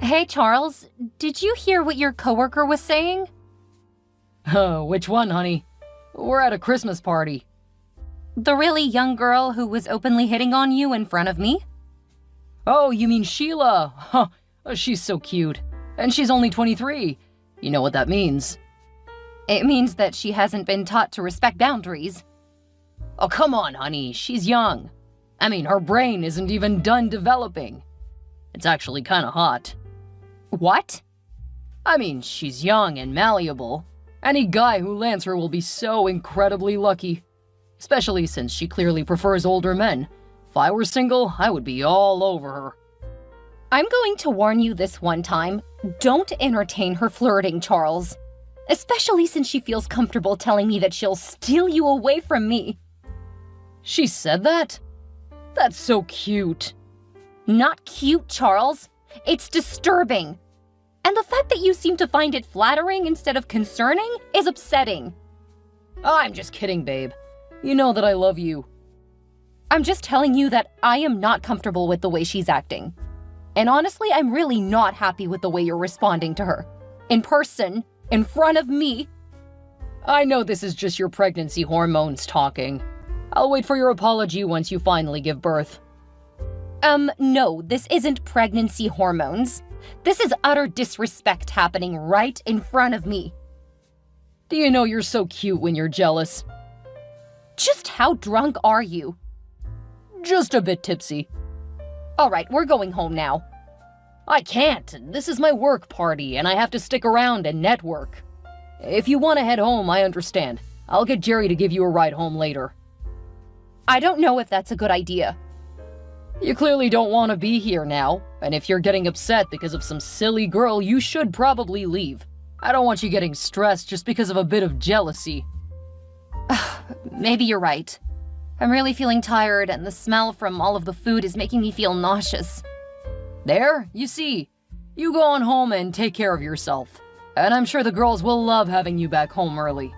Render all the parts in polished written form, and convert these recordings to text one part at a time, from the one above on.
Hey, Charles, did you hear what your coworker was saying? Which one, honey? We're at a Christmas party. The really young girl who was openly hitting on you in front of me? Oh, you mean Sheila? Huh, she's so cute. And she's only 23. You know what that means. It means that she hasn't been taught to respect boundaries. Oh, come on, honey, she's young. I mean, her brain isn't even done developing. It's actually kinda hot. What? I mean, she's young and malleable. Any guy who lands her will be so incredibly lucky. Especially since she clearly prefers older men. If I were single, I would be all over her. I'm going to warn you this one time. Don't entertain her flirting, Charles. Especially since she feels comfortable telling me that she'll steal you away from me. She said that? That's so cute. Not cute, Charles. It's disturbing. And the fact that you seem to find it flattering instead of concerning is upsetting. I'm just kidding, babe. You know that I love you. I'm just telling you that I am not comfortable with the way she's acting. And honestly, I'm really not happy with the way you're responding to her. In person, in front of me. I know this is just your pregnancy hormones talking. I'll wait for your apology once you finally give birth. No, this isn't pregnancy hormones. This is utter disrespect happening right in front of me. Do you know you're so cute when you're jealous? Just how drunk are you? Just a bit tipsy. All right, we're going home now. I can't. This is my work party, and I have to stick around and network. If you want to head home, I understand. I'll get Jerry to give you a ride home later. I don't know if that's a good idea. You clearly don't want to be here now, and if you're getting upset because of some silly girl, you should probably leave. I don't want you getting stressed just because of a bit of jealousy. Maybe you're right. I'm really feeling tired, and the smell from all of the food is making me feel nauseous. There, you see. You go on home and take care of yourself. And I'm sure the girls will love having you back home early.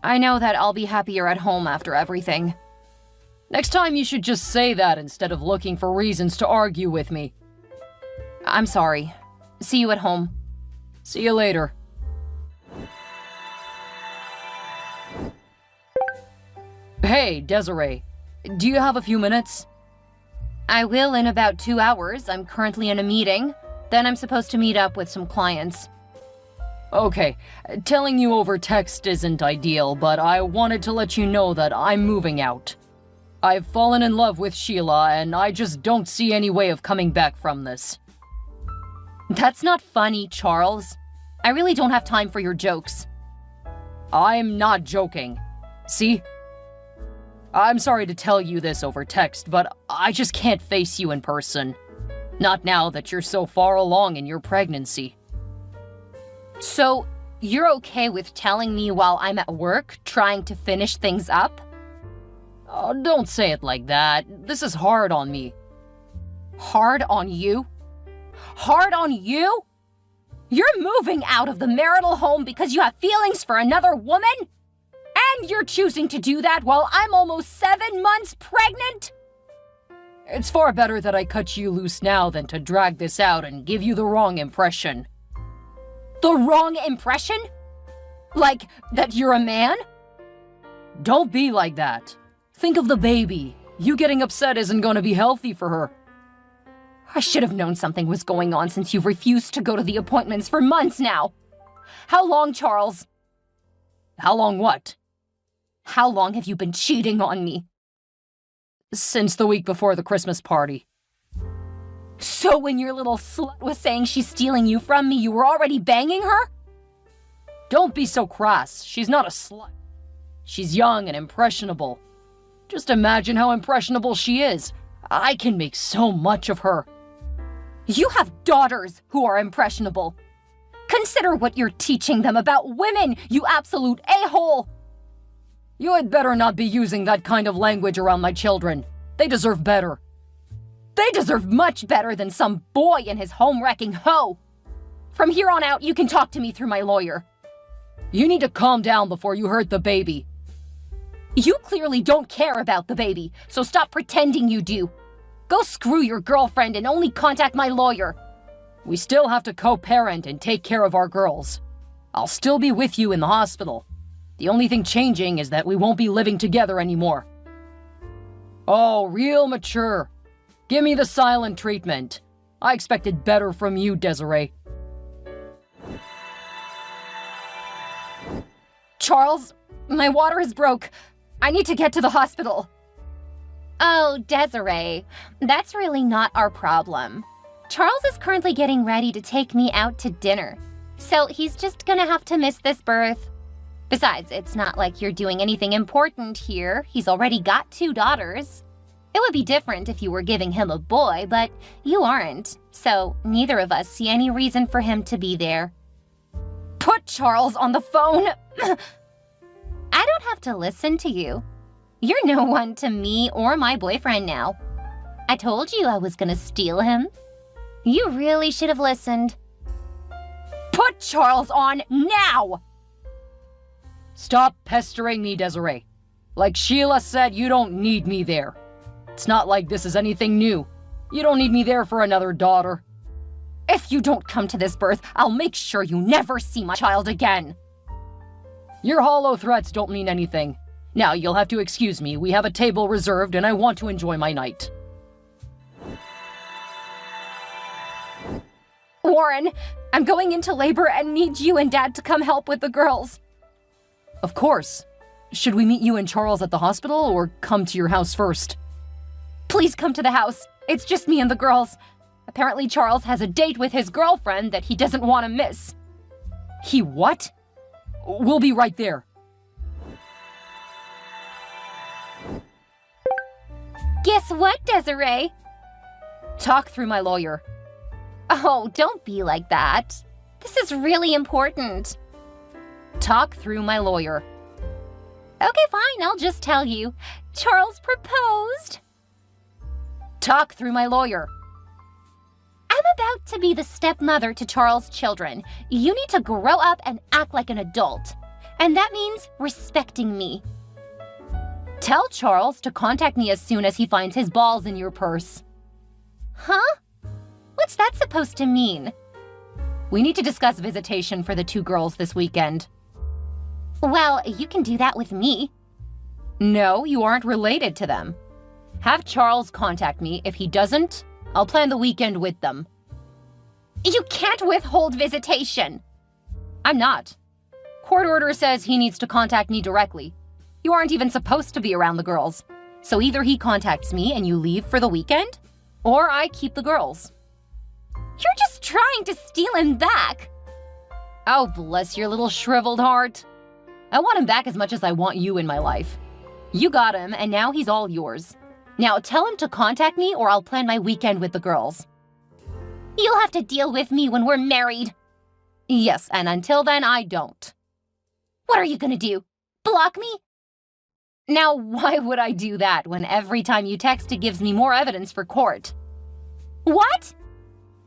I know that I'll be happier at home after everything. Next time you should just say that instead of looking for reasons to argue with me. I'm sorry. See you at home. See you later. Hey, Desiree. Do you have a few minutes? I will in about 2 hours. I'm currently in a meeting. Then I'm supposed to meet up with some clients. Okay, telling you over text isn't ideal, but I wanted to let you know that I'm moving out. I've fallen in love with Sheila, and I just don't see any way of coming back from this. That's not funny, Charles. I really don't have time for your jokes. I'm not joking. See? I'm sorry to tell you this over text, but I just can't face you in person. Not now that you're so far along in your pregnancy. So, you're okay with telling me while I'm at work, trying to finish things up? Oh, don't say it like that. This is hard on me. Hard on you? Hard on you? You're moving out of the marital home because you have feelings for another woman? And you're choosing to do that while I'm almost 7 months pregnant? It's far better that I cut you loose now than to drag this out and give you the wrong impression. The wrong impression? Like that you're a man? Don't be like that. Think of the baby. You getting upset isn't going to be healthy for her. I should have known something was going on since you've refused to go to the appointments for months now. How long, Charles? How long what? How long have you been cheating on me? Since the week before the Christmas party. So when your little slut was saying she's stealing you from me, you were already banging her? Don't be so crass. She's not a slut. She's young and impressionable. Just imagine how impressionable she is. I can make so much of her. You have daughters who are impressionable. Consider what you're teaching them about women, you absolute a-hole! You had better not be using that kind of language around my children. They deserve better. They deserve much better than some boy and his home-wrecking hoe. From here on out, you can talk to me through my lawyer. You need to calm down before you hurt the baby. You clearly don't care about the baby, so stop pretending you do. Go screw your girlfriend and only contact my lawyer. We still have to co-parent and take care of our girls. I'll still be with you in the hospital. The only thing changing is that we won't be living together anymore. Oh, real mature. Give me the silent treatment. I expected better from you, Desiree. Charles, my water is broke. I need to get to the hospital. Oh, Desiree, that's really not our problem. Charles is currently getting ready to take me out to dinner, so he's just gonna have to miss this birth. Besides, it's not like you're doing anything important here. He's already got 2 daughters. It would be different if you were giving him a boy, but you aren't, so neither of us see any reason for him to be there. Put Charles on the phone! I don't have to listen to you. You're no one to me or my boyfriend now. I told you I was gonna steal him. You really should have listened. Put Charles on now! Stop pestering me, Desiree. Like Sheila said, you don't need me there. It's not like this is anything new. You don't need me there for another daughter. If you don't come to this birth, I'll make sure you never see my child again. Your hollow threats don't mean anything. Now, you'll have to excuse me. We have a table reserved and I want to enjoy my night. Warren, I'm going into labor and need you and Dad to come help with the girls. Of course. Should we meet you and Charles at the hospital or come to your house first? Please come to the house. It's just me and the girls. Apparently Charles has a date with his girlfriend that he doesn't want to miss. He what? We'll be right there. Guess what, Desiree? Talk through my lawyer. Oh, don't be like that. This is really important. Talk through my lawyer. Okay, fine, I'll just tell you. Charles proposed. Talk through my lawyer. I'm about to be the stepmother to Charles' children. You need to grow up and act like an adult. And that means respecting me. Tell Charles to contact me as soon as he finds his balls in your purse. Huh? What's that supposed to mean? We need to discuss visitation for the 2 girls this weekend. Well, you can do that with me. No, you aren't related to them. Have Charles contact me. If he doesn't, I'll plan the weekend with them. You can't withhold visitation. I'm not. Court order says he needs to contact me directly. You aren't even supposed to be around the girls. So either he contacts me and you leave for the weekend, or I keep the girls. You're just trying to steal him back. Oh, bless your little shriveled heart. I want him back as much as I want you in my life. You got him, and now he's all yours. Now tell him to contact me or I'll plan my weekend with the girls. You'll have to deal with me when we're married. Yes, and until then, I don't. What are you gonna do? Block me? Now, why would I do that when every time you text it gives me more evidence for court? What?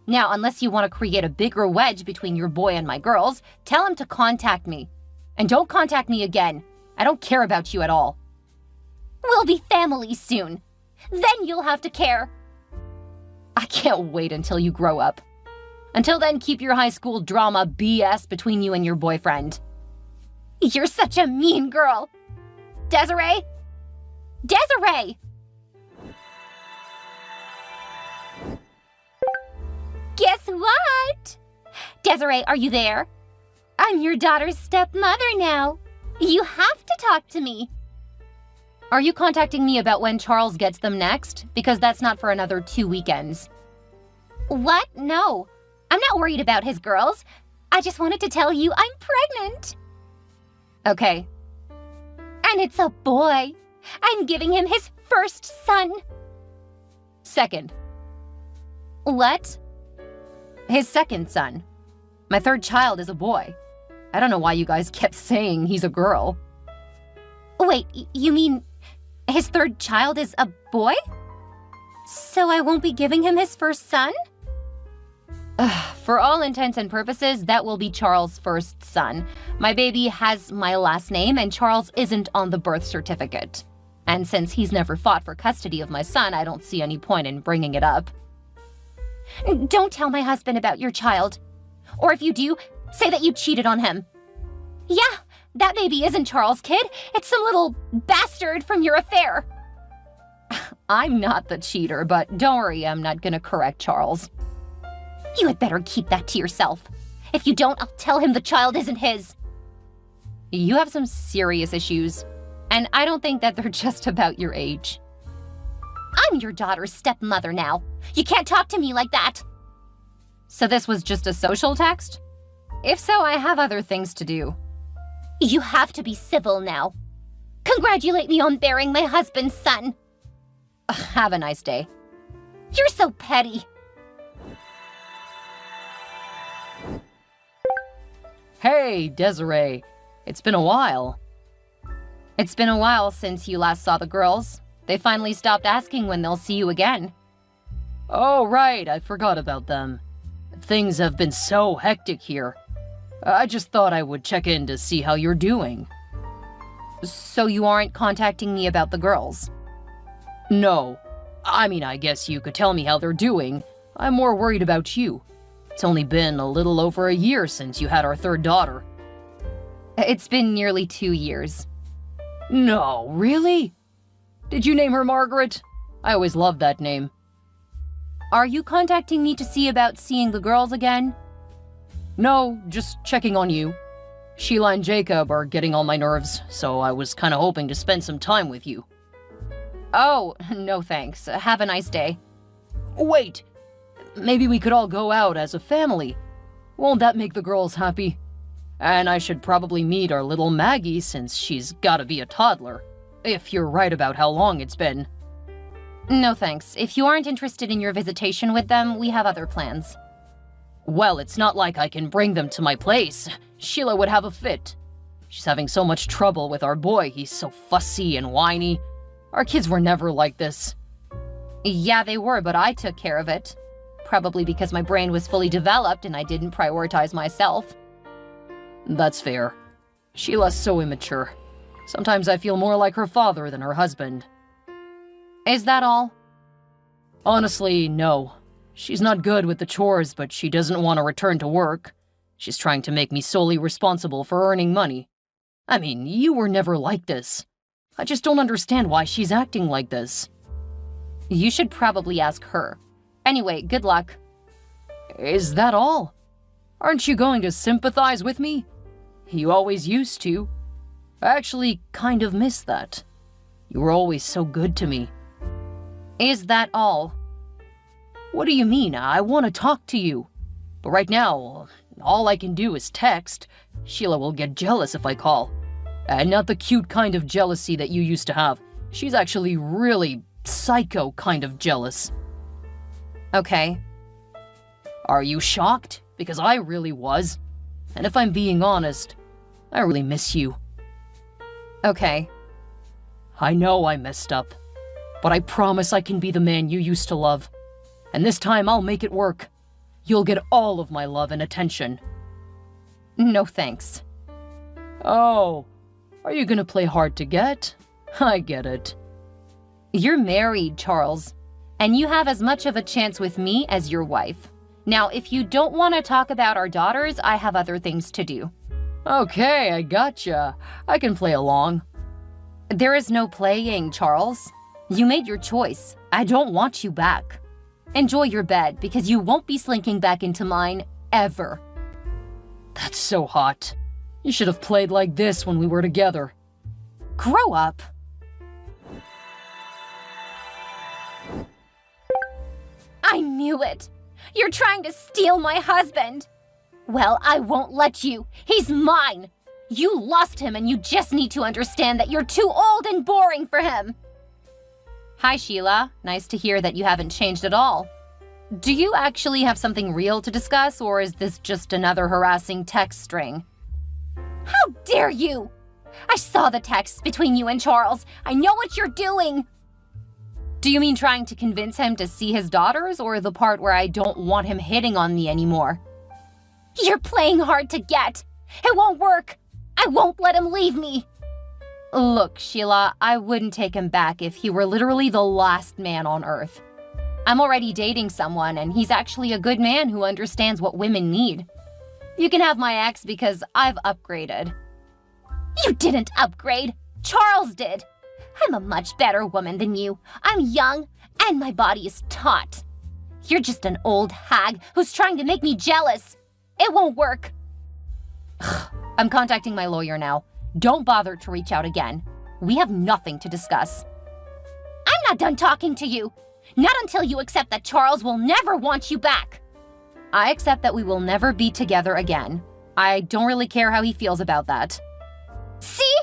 Now, unless you want to create a bigger wedge between your boy and my girls, tell him to contact me. And don't contact me again. I don't care about you at all. We'll be family soon. Then you'll have to care. I can't wait until you grow up. Until then, keep your high school drama BS between you and your boyfriend. You're such a mean girl. Desiree? Desiree! Guess what? Desiree, are you there? I'm your daughter's stepmother now. You have to talk to me. Are you contacting me about when Charles gets them next? Because that's not for another 2 weekends. What? No. I'm not worried about his girls. I just wanted to tell you I'm pregnant. Okay. And it's a boy. I'm giving him his first son. Second. What? His second son. My 3rd child is a boy. I don't know why you guys kept saying he's a girl. Wait, you mean his 3rd child is a boy? So I won't be giving him his first son? For all intents and purposes, that will be Charles' first son. My baby has my last name and Charles isn't on the birth certificate. And since he's never fought for custody of my son, I don't see any point in bringing it up. Don't tell my husband about your child. Or if you do, say that you cheated on him. Yeah, that baby isn't Charles' kid. It's some little bastard from your affair. I'm not the cheater, but don't worry, I'm not gonna correct Charles. You had better keep that to yourself. If you don't, I'll tell him the child isn't his. You have some serious issues, and I don't think that they're just about your age. I'm your daughter's stepmother now. You can't talk to me like that. So this was just a social text? If so, I have other things to do. You have to be civil now. Congratulate me on bearing my husband's son. Have a nice day. You're so petty. Hey, Desiree. It's been a while. It's been a while since you last saw the girls. They finally stopped asking when they'll see you again. Oh, right, I forgot about them. Things have been so hectic here. I just thought I would check in to see how you're doing. So you aren't contacting me about the girls? No. I mean, I guess you could tell me how they're doing. I'm more worried about you. It's only been a little over a year since you had our third daughter. It's been nearly 2 years. No, really? Did you name her Margaret? I always loved that name. Are you contacting me to see about seeing the girls again? No, just checking on you. Sheila and Jacob are getting on my nerves, so I was kinda hoping to spend some time with you. Oh, no thanks. Have a nice day. Wait! Maybe we could all go out as a family. Won't that make the girls happy? And I should probably meet our little Maggie since she's gotta be a toddler. If you're right about how long it's been. No thanks. If you aren't interested in your visitation with them, we have other plans. Well, it's not like I can bring them to my place. Sheila would have a fit. She's having so much trouble with our boy. He's so fussy and whiny. Our kids were never like this. Yeah, they were, but I took care of it. Probably because my brain was fully developed and I didn't prioritize myself. That's fair. Sheila's so immature. Sometimes I feel more like her father than her husband. Is that all? Honestly, no. She's not good with the chores, but she doesn't want to return to work. She's trying to make me solely responsible for earning money. I mean, you were never like this. I just don't understand why she's acting like this. You should probably ask her. Anyway, good luck. Is that all? Aren't you going to sympathize with me? You always used to. I actually kind of miss that. You were always so good to me. Is that all? What do you mean? I want to talk to you. But right now, all I can do is text. Sheila will get jealous if I call. And not the cute kind of jealousy that you used to have. She's actually really psycho kind of jealous. Okay. Are you shocked? Because I really was. And if I'm being honest, I really miss you. Okay. I know I messed up. But I promise I can be the man you used to love. And this time I'll make it work. You'll get all of my love and attention. No thanks. Oh, are you gonna play hard to get? I get it. You're married, Charles, and you have as much of a chance with me as your wife. Now, if you don't want to talk about our daughters, I have other things to do. Okay, I gotcha. I can play along. There is no playing, Charles. You made your choice. I don't want you back. Enjoy your bed, because you won't be slinking back into mine, ever. That's so hot. You should have played like this when we were together. Grow up. I knew it. You're trying to steal my husband. Well, I won't let you. He's mine. You lost him and you just need to understand that you're too old and boring for him. Hi, Sheila. Nice to hear that you haven't changed at all. Do you actually have something real to discuss, or is this just another harassing text string? How dare you! I saw the texts between you and Charles. I know what you're doing. Do you mean trying to convince him to see his daughters, or the part where I don't want him hitting on me anymore? You're playing hard to get. It won't work. I won't let him leave me. Look, Sheila, I wouldn't take him back if he were literally the last man on Earth. I'm already dating someone, and he's actually a good man who understands what women need. You can have my ex because I've upgraded. You didn't upgrade. Charles did. I'm a much better woman than you. I'm young, and my body is taut. You're just an old hag who's trying to make me jealous. It won't work. I'm contacting my lawyer now. Don't bother to reach out again. We have nothing to discuss. I'm not done talking to you. Not until you accept that Charles will never want you back. I accept that we will never be together again. I don't really care how he feels about that. See?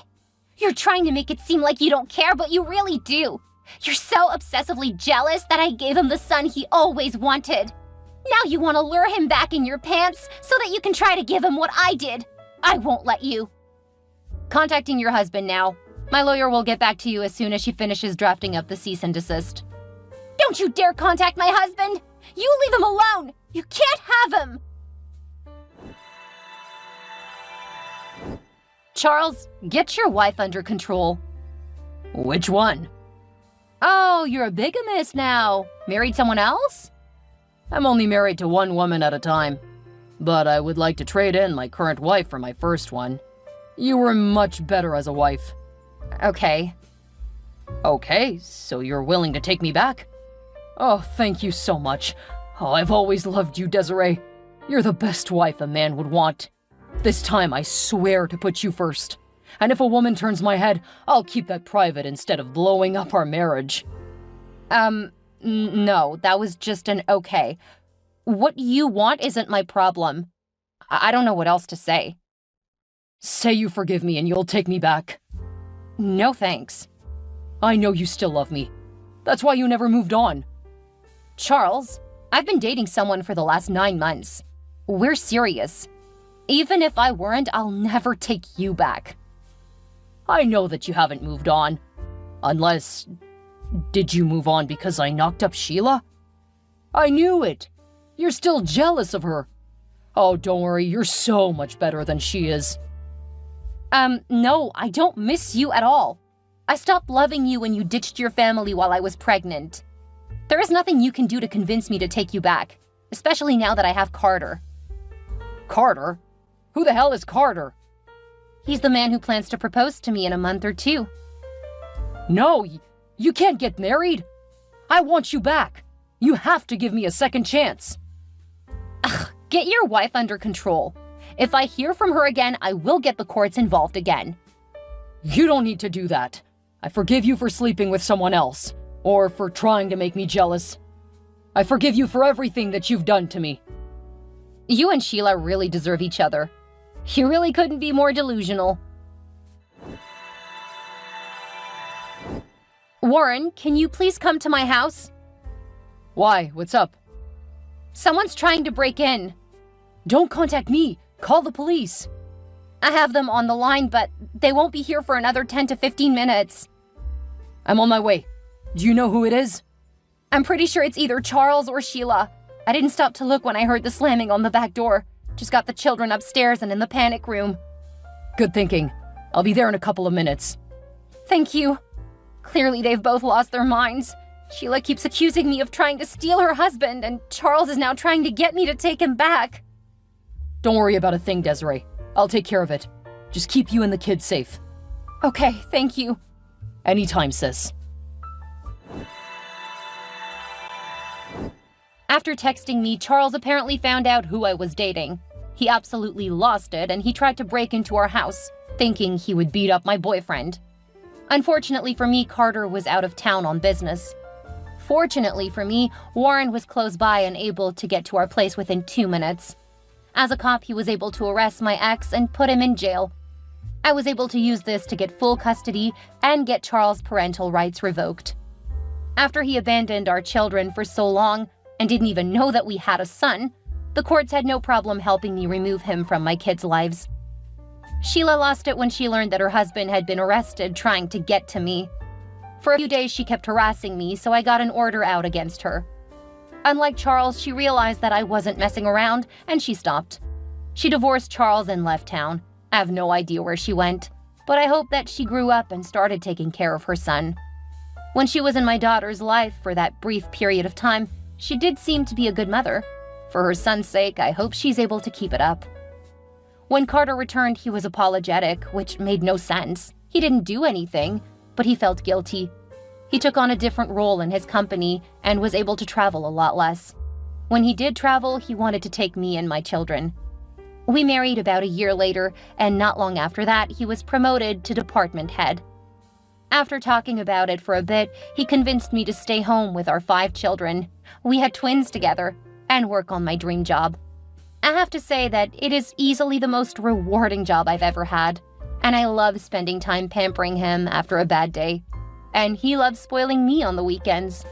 You're trying to make it seem like you don't care, but you really do. You're so obsessively jealous that I gave him the son he always wanted. Now you want to lure him back in your pants so that you can try to give him what I did. I won't let you. Contacting your husband now. My lawyer will get back to you as soon as she finishes drafting up the cease and desist. Don't you dare contact my husband! You leave him alone! You can't have him! Charles, get your wife under control. Which one? Oh, you're a bigamist now. Married someone else? I'm only married to one woman at a time. But I would like to trade in my current wife for my first one. You were much better as a wife. Okay. Okay, so you're willing to take me back? Oh, thank you so much. Oh, I've always loved you, Desiree. You're the best wife a man would want. This time I swear to put you first. And if a woman turns my head, I'll keep that private instead of blowing up our marriage. No, that was just an okay. What you want isn't my problem. I don't know what else to say. Say you forgive me and you'll take me back. No thanks. I know you still love me. That's why you never moved on. Charles, I've been dating someone for the last 9 months. We're serious. Even if I weren't, I'll never take you back. I know that you haven't moved on. Unless... Did you move on because I knocked up Sheila? I knew it. You're still jealous of her. Oh, don't worry, you're so much better than she is. No, I don't miss you at all. I stopped loving you when you ditched your family while I was pregnant. There is nothing you can do to convince me to take you back, especially now that I have Carter. Carter? Who the hell is Carter? He's the man who plans to propose to me in a month or 2. No, you can't get married. I want you back. You have to give me a second chance. Ugh, get your wife under control. If I hear from her again, I will get the courts involved again. You don't need to do that. I forgive you for sleeping with someone else, or for trying to make me jealous. I forgive you for everything that you've done to me. You and Sheila really deserve each other. You really couldn't be more delusional. Warren, can you please come to my house? Why? What's up? Someone's trying to break in. Don't contact me. Call the police. I have them on the line, but they won't be here for another 10 to 15 minutes. I'm on my way. Do you know who it is? I'm pretty sure it's either Charles or Sheila. I didn't stop to look when I heard the slamming on the back door. Just got the children upstairs and in the panic room. Good thinking. I'll be there in a couple of minutes. Thank you. Clearly they've both lost their minds. Sheila keeps accusing me of trying to steal her husband, and Charles is now trying to get me to take him back. Don't worry about a thing, Desiree. I'll take care of it. Just keep you and the kids safe. Okay, thank you. Anytime, sis. After texting me, Charles apparently found out who I was dating. He absolutely lost it, and he tried to break into our house, thinking he would beat up my boyfriend. Unfortunately for me, Carter was out of town on business. Fortunately for me, Warren was close by and able to get to our place within 2 minutes. As a cop, he was able to arrest my ex and put him in jail. I was able to use this to get full custody and get Charles' parental rights revoked. After he abandoned our children for so long and didn't even know that we had a son, the courts had no problem helping me remove him from my kids' lives. Sheila lost it when she learned that her husband had been arrested trying to get to me. For a few days, she kept harassing me, so I got an order out against her. Unlike Charles, she realized that I wasn't messing around, and she stopped. She divorced Charles and left town. I have no idea where she went, but I hope that she grew up and started taking care of her son. When she was in my daughter's life for that brief period of time, she did seem to be a good mother. For her son's sake, I hope she's able to keep it up. When Carter returned, he was apologetic, which made no sense. He didn't do anything, but he felt guilty. He took on a different role in his company and was able to travel a lot less. When he did travel, he wanted to take me and my children. We married about a year later, and not long after that, he was promoted to department head. After talking about it for a bit, he convinced me to stay home with our 5 children. We had twins together and work on my dream job. I have to say that it is easily the most rewarding job I've ever had, and I love spending time pampering him after a bad day. And he loves spoiling me on the weekends.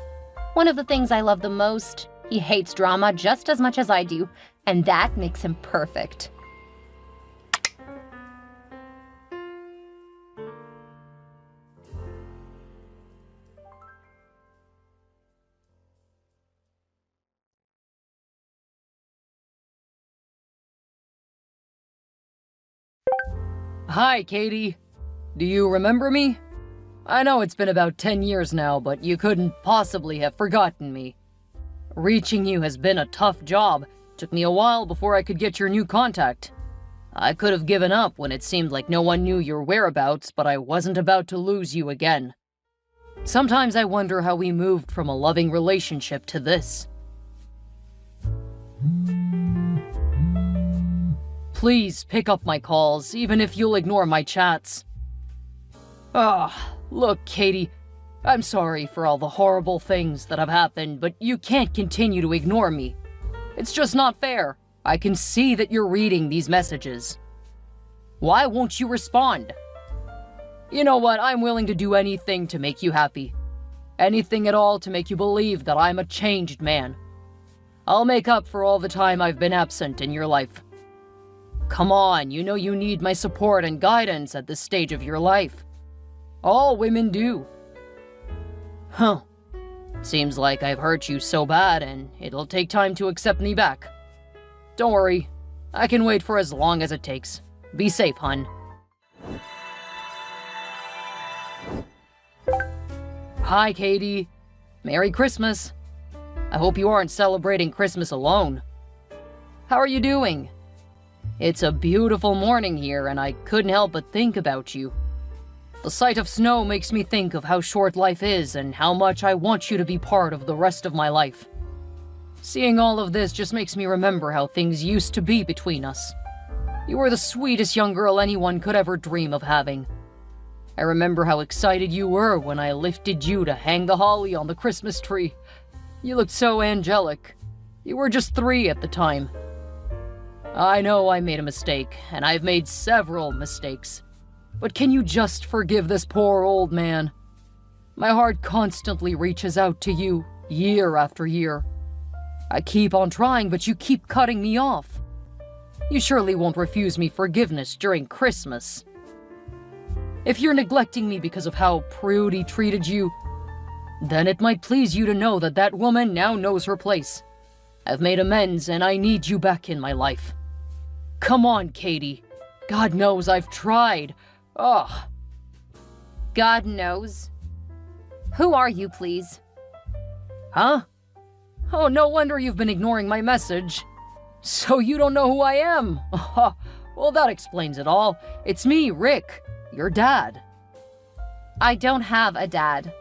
One of the things I love the most, he hates drama just as much as I do, and that makes him perfect. Hi, Katie. Do you remember me? I know it's been about 10 years now, but you couldn't possibly have forgotten me. Reaching you has been a tough job. Took me a while before I could get your new contact. I could have given up when it seemed like no one knew your whereabouts, but I wasn't about to lose you again. Sometimes I wonder how we moved from a loving relationship to this. Please pick up my calls, even if you'll ignore my chats. Look, Katie, I'm sorry for all the horrible things that have happened, but you can't continue to ignore me. It's just not fair. I can see that you're reading these messages. Why won't you respond? You know what? I'm willing to do anything to make you happy. Anything at all to make you believe that I'm a changed man. I'll make up for all the time I've been absent in your life. Come on, you know you need my support and guidance at this stage of your life. All women do. Huh. Seems like I've hurt you so bad, and it'll take time to accept me back. Don't worry. I can wait for as long as it takes. Be safe, hun. Hi, Katie. Merry Christmas. I hope you aren't celebrating Christmas alone. How are you doing? It's a beautiful morning here, and I couldn't help but think about you. The sight of snow makes me think of how short life is and how much I want you to be part of the rest of my life. Seeing all of this just makes me remember how things used to be between us. You were the sweetest young girl anyone could ever dream of having. I remember how excited you were when I lifted you to hang the holly on the Christmas tree. You looked so angelic. You were just 3 at the time. I know I made a mistake, and I've made several mistakes. But can you just forgive this poor old man? My heart constantly reaches out to you, year after year. I keep on trying, but you keep cutting me off. You surely won't refuse me forgiveness during Christmas. If you're neglecting me because of how Prudy treated you, then it might please you to know that that woman now knows her place. I've made amends, and I need you back in my life. Come on, Katie. God knows I've tried. Ugh. God knows. Who are you, please? Huh? Oh, no wonder you've been ignoring my message. So you don't know who I am? Well, that explains it all. It's me, Rick, your dad. I don't have a dad.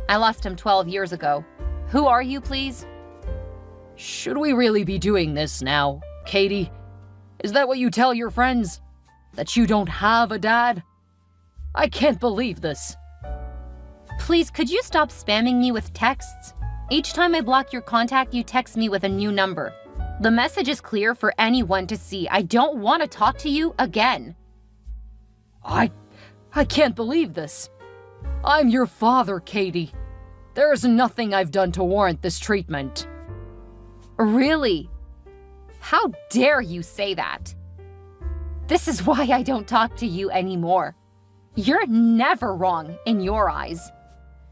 I lost him 12 years ago. Who are you, please? Should we really be doing this now, Katie? Is that what you tell your friends? That you don't have a dad? I can't believe this. Please, could you stop spamming me with texts? Each time I block your contact, you text me with a new number. The message is clear for anyone to see. I don't want to talk to you again. I can't believe this. I'm your father, Katie. There's nothing I've done to warrant this treatment. Really? How dare you say that? This is why I don't talk to you anymore. You're never wrong in your eyes.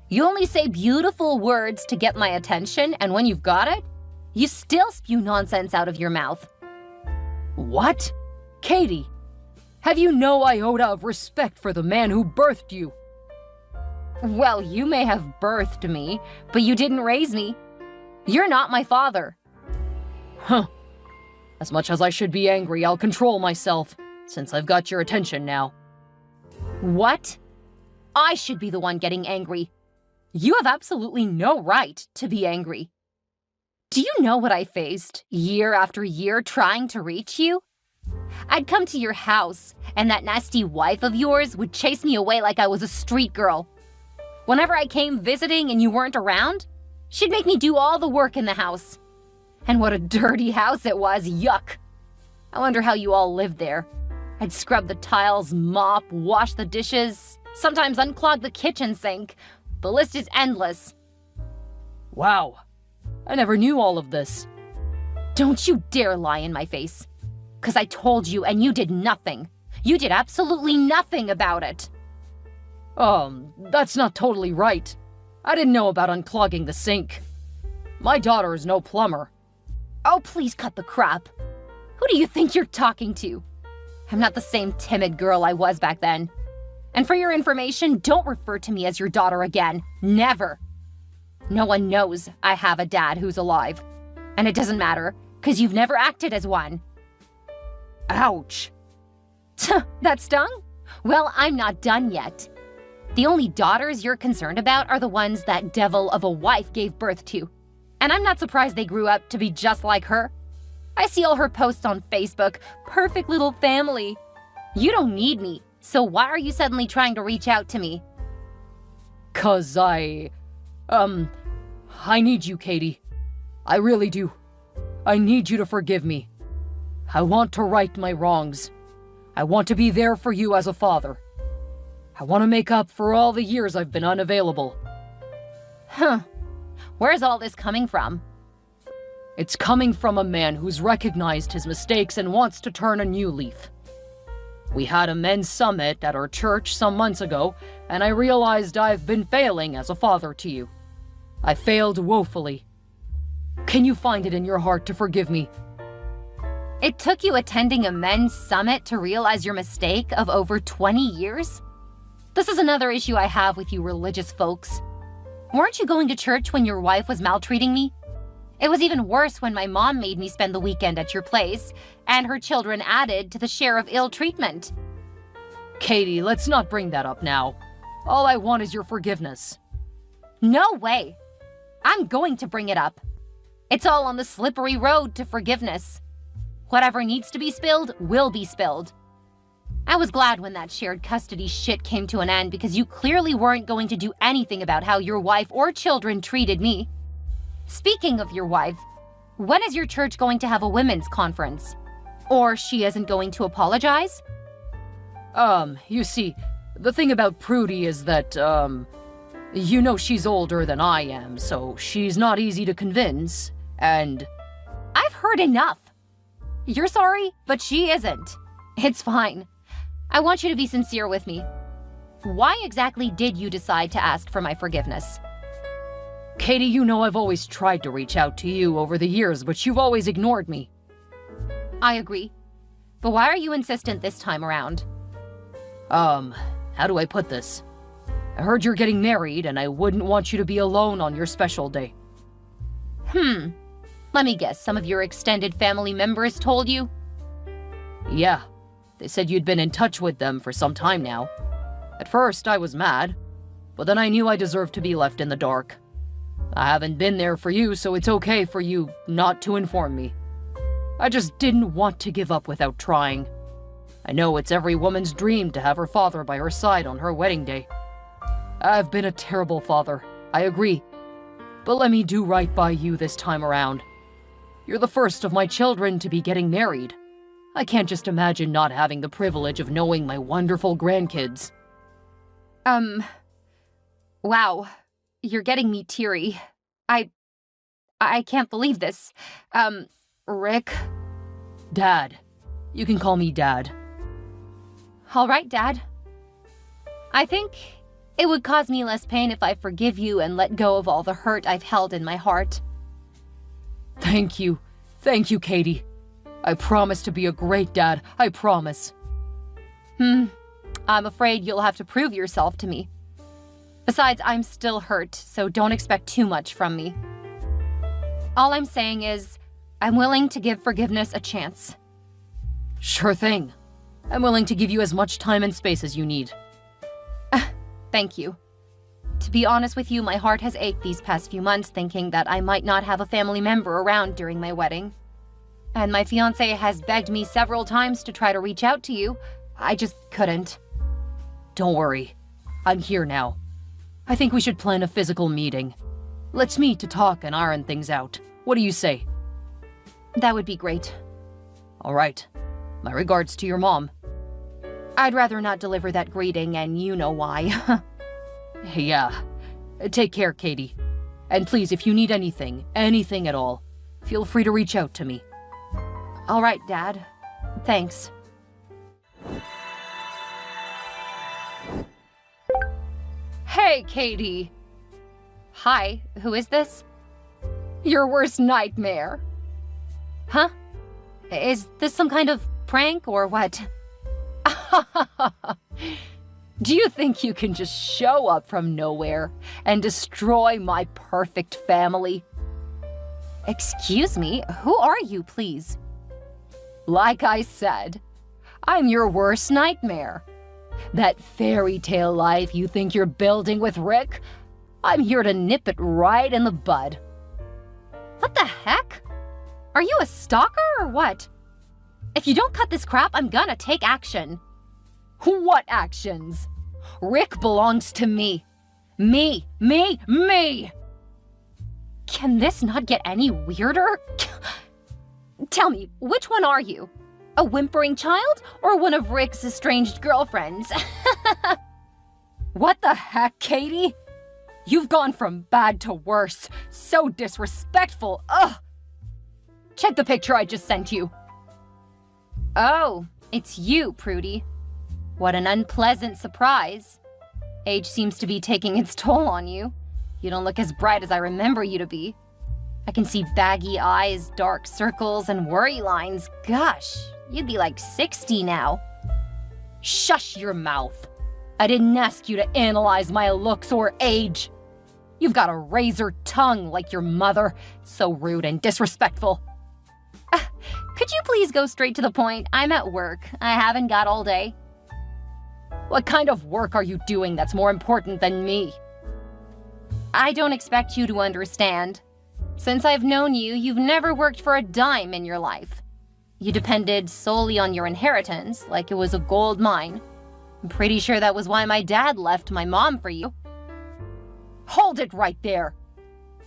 You only say beautiful words to get my attention, and when you've got it, you still spew nonsense out of your mouth. What? Katie, have you no iota of respect for the man who birthed you? Well, you may have birthed me, but you didn't raise me. You're not my father. Huh. As much as I should be angry, I'll control myself, since I've got your attention now. What? I should be the one getting angry. You have absolutely no right to be angry. Do you know what I faced year after year trying to reach you? I'd come to your house, and that nasty wife of yours would chase me away like I was a street girl. Whenever I came visiting and you weren't around, she'd make me do all the work in the house. And what a dirty house it was, yuck. I wonder how you all lived there. I'd scrub the tiles, mop, wash the dishes, sometimes unclog the kitchen sink. The list is endless. Wow. I never knew all of this. Don't you dare lie in my face. 'Cause I told you and you did nothing. You did absolutely nothing about it. That's not totally right. I didn't know about unclogging the sink. My daughter is no plumber. Oh, please cut the crap. Who do you think you're talking to? I'm not the same timid girl I was back then. And for your information, don't refer to me as your daughter again. Never. No one knows I have a dad who's alive. And it doesn't matter, 'cause you've never acted as one. Ouch. That stung? Well, I'm not done yet. The only daughters you're concerned about are the ones that devil of a wife gave birth to. And I'm not surprised they grew up to be just like her. I see all her posts on Facebook. Perfect little family. You don't need me, so why are you suddenly trying to reach out to me? 'Cause I need you, Katie. I really do. I need you to forgive me. I want to right my wrongs. I want to be there for you as a father. I want to make up for all the years I've been unavailable. Where's all this coming from? It's coming from a man who's recognized his mistakes and wants to turn a new leaf. We had a men's summit at our church some months ago, and I realized I've been failing as a father to you. I failed woefully. Can you find it in your heart to forgive me? It took you attending a men's summit to realize your mistake of over 20 years? This is another issue I have with you religious folks. Weren't you going to church when your wife was maltreating me? It was even worse when my mom made me spend the weekend at your place, and her children added to the share of ill treatment. Katie, let's not bring that up now. All I want is your forgiveness. No way. I'm going to bring it up. It's all on the slippery road to forgiveness. Whatever needs to be spilled will be spilled. I was glad when that shared custody shit came to an end because you clearly weren't going to do anything about how your wife or children treated me. Speaking of your wife, when is your church going to have a women's conference? Or she isn't going to apologize? You see, the thing about Prudy is that, you know she's older than I am, so she's not easy to convince, and... I've heard enough. You're sorry, but she isn't. It's fine. I want you to be sincere with me. Why exactly did you decide to ask for my forgiveness? Katie, you know I've always tried to reach out to you over the years, but you've always ignored me. I agree. But why are you insistent this time around? How do I put this? I heard you're getting married, and I wouldn't want you to be alone on your special day. Let me guess, some of your extended family members told you? Yeah. They said you'd been in touch with them for some time now. At first, I was mad, but then I knew I deserved to be left in the dark. I haven't been there for you, so it's okay for you not to inform me. I just didn't want to give up without trying. I know it's every woman's dream to have her father by her side on her wedding day. I've been a terrible father, I agree. But let me do right by you this time around. You're the first of my children to be getting married. I can't just imagine not having the privilege of knowing my wonderful grandkids. Wow. You're getting me teary. I can't believe this. Rick? Dad. You can call me Dad. All right, Dad. I think it would cause me less pain if I forgive you and let go of all the hurt I've held in my heart. Thank you. Thank you, Katie. I promise to be a great dad. I promise. I'm afraid you'll have to prove yourself to me. Besides, I'm still hurt, so don't expect too much from me. All I'm saying is, I'm willing to give forgiveness a chance. Sure thing. I'm willing to give you as much time and space as you need. Thank you. To be honest with you, my heart has ached these past few months thinking that I might not have a family member around during my wedding. And my fiancé has begged me several times to try to reach out to you. I just couldn't. Don't worry. I'm here now. I think we should plan a physical meeting. Let's meet to talk and iron things out. What do you say? That would be great. All right. My regards to your mom. I'd rather not deliver that greeting, and you know why. Yeah. Take care, Katie. And please, if you need anything at all, feel free to reach out to me. All right, Dad. Thanks. Hey, Katie. Hi, who is this? Your worst nightmare. Huh? Is this some kind of prank or what? Do you think you can just show up from nowhere and destroy my perfect family? Excuse me, who are you, please? Like I said, I'm your worst nightmare. That fairy tale life you think you're building with Rick, I'm here to nip it right in the bud. What the heck? Are you a stalker or what? If you don't cut this crap, I'm gonna take action. What actions? Rick belongs to me. Me! Can this not get any weirder? Tell me, which one are you? A whimpering child or one of Rick's estranged girlfriends? What the heck, Katie? You've gone from bad to worse. So disrespectful. Ugh! Check the picture I just sent you. Oh, it's you, Prudy. What an unpleasant surprise. Age seems to be taking its toll on you. You don't look as bright as I remember you to be. I can see baggy eyes, dark circles, and worry lines. Gosh, you'd be like 60 now. Shush your mouth. I didn't ask you to analyze my looks or age. You've got a razor tongue like your mother. So rude and disrespectful. Could you please go straight to the point? I'm at work. I haven't got all day. What kind of work are you doing that's more important than me? I don't expect you to understand. Since I've known you, you've never worked for a dime in your life. You depended solely on your inheritance, like it was a gold mine. I'm pretty sure that was why my dad left my mom for you. Hold it right there.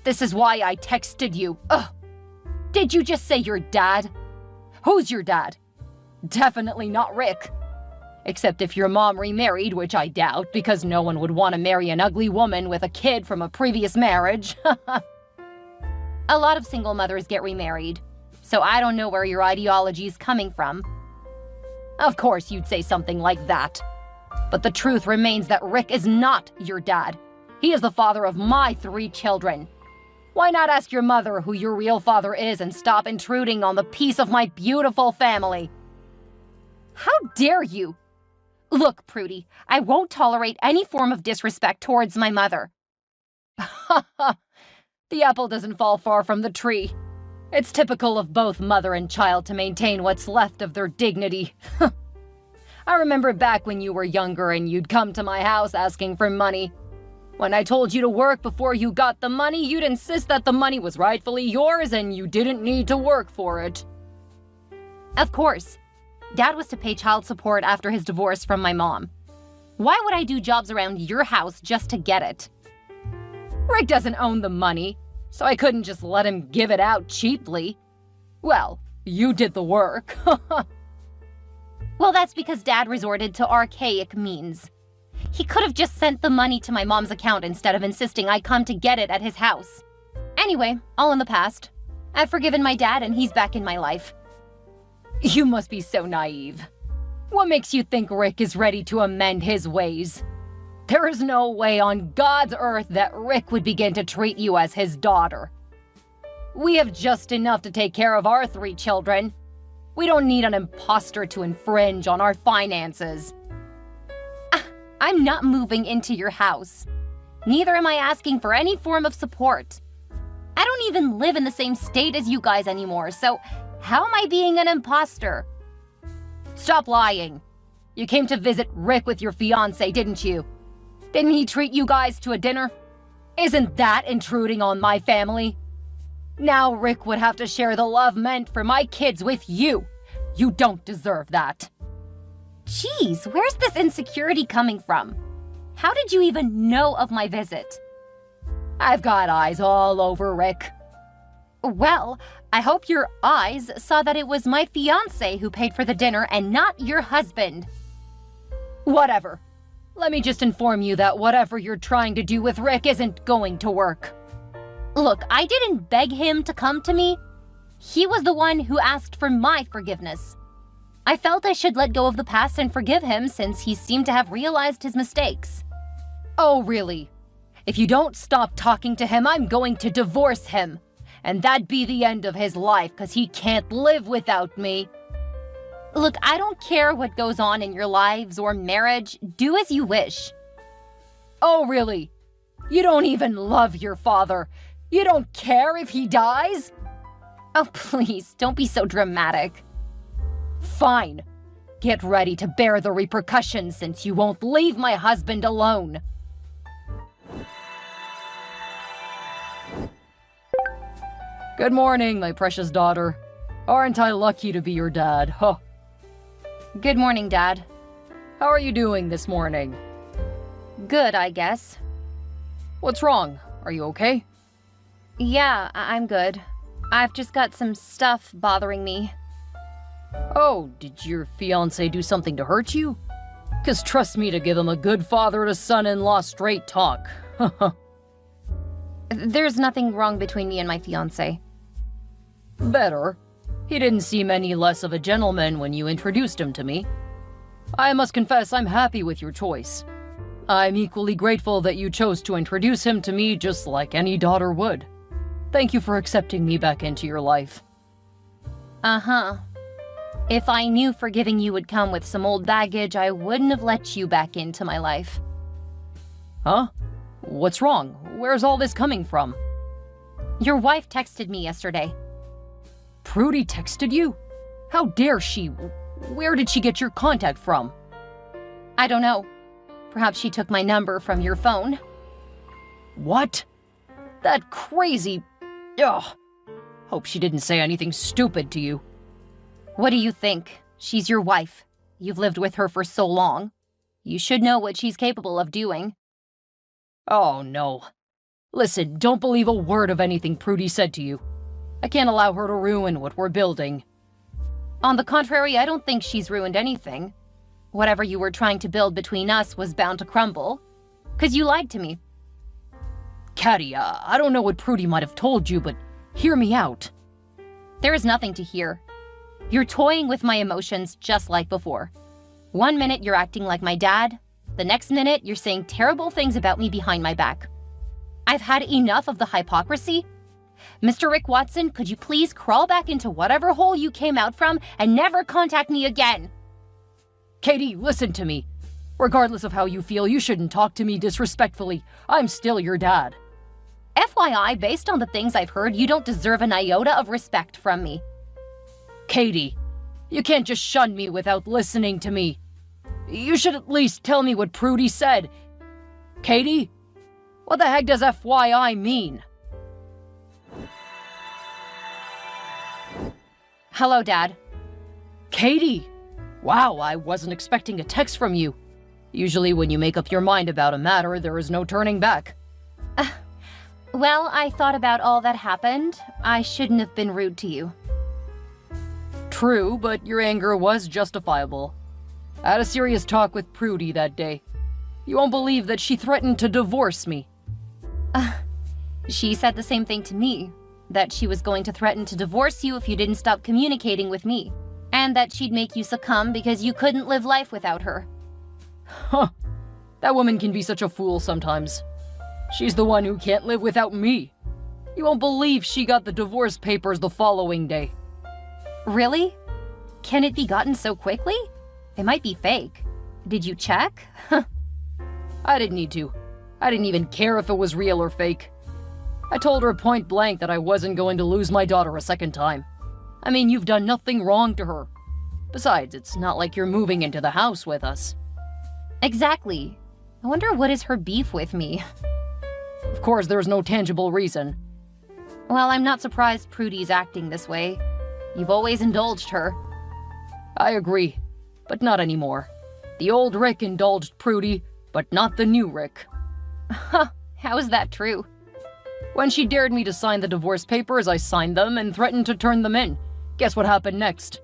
This is why I texted you. Ugh. Did you just say your dad? Who's your dad? Definitely not Rick. Except if your mom remarried, which I doubt, because no one would want to marry an ugly woman with a kid from a previous marriage. A lot of single mothers get remarried, so I don't know where your ideology's coming from. Of course you'd say something like that. But the truth remains that Rick is not your dad. He is the father of my 3 children. Why not ask your mother who your real father is and stop intruding on the peace of my beautiful family? How dare you? Look, Prudy, I won't tolerate any form of disrespect towards my mother. The apple doesn't fall far from the tree. It's typical of both mother and child to maintain what's left of their dignity. I remember back when you were younger and you'd come to my house asking for money. When I told you to work before you got the money, you'd insist that the money was rightfully yours and you didn't need to work for it. Of course. Dad was to pay child support after his divorce from my mom. Why would I do jobs around your house just to get it? Rick doesn't own the money, so I couldn't just let him give it out cheaply. Well, you did the work. Well, that's because Dad resorted to archaic means. He could have just sent the money to my mom's account instead of insisting I come to get it at his house. Anyway, all in the past. I've forgiven my dad and he's back in my life. You must be so naive. What makes you think Rick is ready to amend his ways? There is no way on God's earth that Rick would begin to treat you as his daughter. We have just enough to take care of our 3 children. We don't need an imposter to infringe on our finances. I'm not moving into your house. Neither am I asking for any form of support. I don't even live in the same state as you guys anymore, so how am I being an imposter? Stop lying. You came to visit Rick with your fiancé, didn't you? Didn't he treat you guys to a dinner? Isn't that intruding on my family? Now Rick would have to share the love meant for my kids with you. You don't deserve that. Jeez, where's this insecurity coming from? How did you even know of my visit? I've got eyes all over Rick. Well, I hope your eyes saw that it was my fiancé who paid for the dinner and not your husband. Whatever. Let me just inform you that whatever you're trying to do with Rick isn't going to work. Look, I didn't beg him to come to me. He was the one who asked for my forgiveness. I felt I should let go of the past and forgive him since he seemed to have realized his mistakes. Oh, really? If you don't stop talking to him, I'm going to divorce him. And that'd be the end of his life because he can't live without me. Look, I don't care what goes on in your lives or marriage. Do as you wish. Oh, really? You don't even love your father. You don't care if he dies? Oh, please, don't be so dramatic. Fine. Get ready to bear the repercussions since you won't leave my husband alone. Good morning, my precious daughter. Aren't I lucky to be your dad, huh? Good morning, Dad. How are you doing this morning? Good, I guess. What's wrong? Are you okay? Yeah, I'm good. I've just got some stuff bothering me. Oh, did your fiancé do something to hurt you? 'Cause trust me to give him a good father to son-in-law straight talk. There's nothing wrong between me and my fiancé. Better. He didn't seem any less of a gentleman when you introduced him to me. I must confess I'm happy with your choice. I'm equally grateful that you chose to introduce him to me just like any daughter would. Thank you for accepting me back into your life. Uh-huh. If I knew forgiving you would come with some old baggage, I wouldn't have let you back into my life. Huh? What's wrong? Where's all this coming from? Your wife texted me yesterday. Prudy texted you? How dare she? Where did she get your contact from? I don't know. Perhaps she took my number from your phone. What? That crazy... Ugh. Hope she didn't say anything stupid to you. What do you think? She's your wife. You've lived with her for so long. You should know what she's capable of doing. Oh, no. Listen, don't believe a word of anything Prudy said to you. I can't allow her to ruin what we're building. On the contrary, I don't think she's ruined anything. Whatever you were trying to build between us was bound to crumble. 'Cause you lied to me. Caddy, I don't know what Prudy might have told you, but hear me out. There is nothing to hear. You're toying with my emotions just like before. One minute you're acting like my dad. The next minute you're saying terrible things about me behind my back. I've had enough of the hypocrisy. Mr. Rick Watson, could you please crawl back into whatever hole you came out from and never contact me again? Katie, listen to me. Regardless of how you feel, you shouldn't talk to me disrespectfully. I'm still your dad. FYI, based on the things I've heard, you don't deserve an iota of respect from me. Katie, you can't just shun me without listening to me. You should at least tell me what Prudy said. Katie? What the heck does FYI mean? Hello, Dad. Katie! Wow, I wasn't expecting a text from you. Usually when you make up your mind about a matter, there is no turning back. Well, I thought about all that happened. I shouldn't have been rude to you. True, but your anger was justifiable. I had a serious talk with Prudy that day. You won't believe that she threatened to divorce me. She said the same thing to me. That she was going to threaten to divorce you if you didn't stop communicating with me. And that she'd make you succumb because you couldn't live life without her. Huh. That woman can be such a fool sometimes. She's the one who can't live without me. You won't believe she got the divorce papers the following day. Really? Can it be gotten so quickly? It might be fake. Did you check? I didn't need to. I didn't even care if it was real or fake. I told her point blank that I wasn't going to lose my daughter a second time. I mean, you've done nothing wrong to her. Besides, it's not like you're moving into the house with us. Exactly. I wonder what is her beef with me. Of course, there's no tangible reason. Well, I'm not surprised Prudy's acting this way. You've always indulged her. I agree, but not anymore. The old Rick indulged Prudy, but not the new Rick. Huh, how is that true? When she dared me to sign the divorce papers, I signed them and threatened to turn them in. Guess what happened next?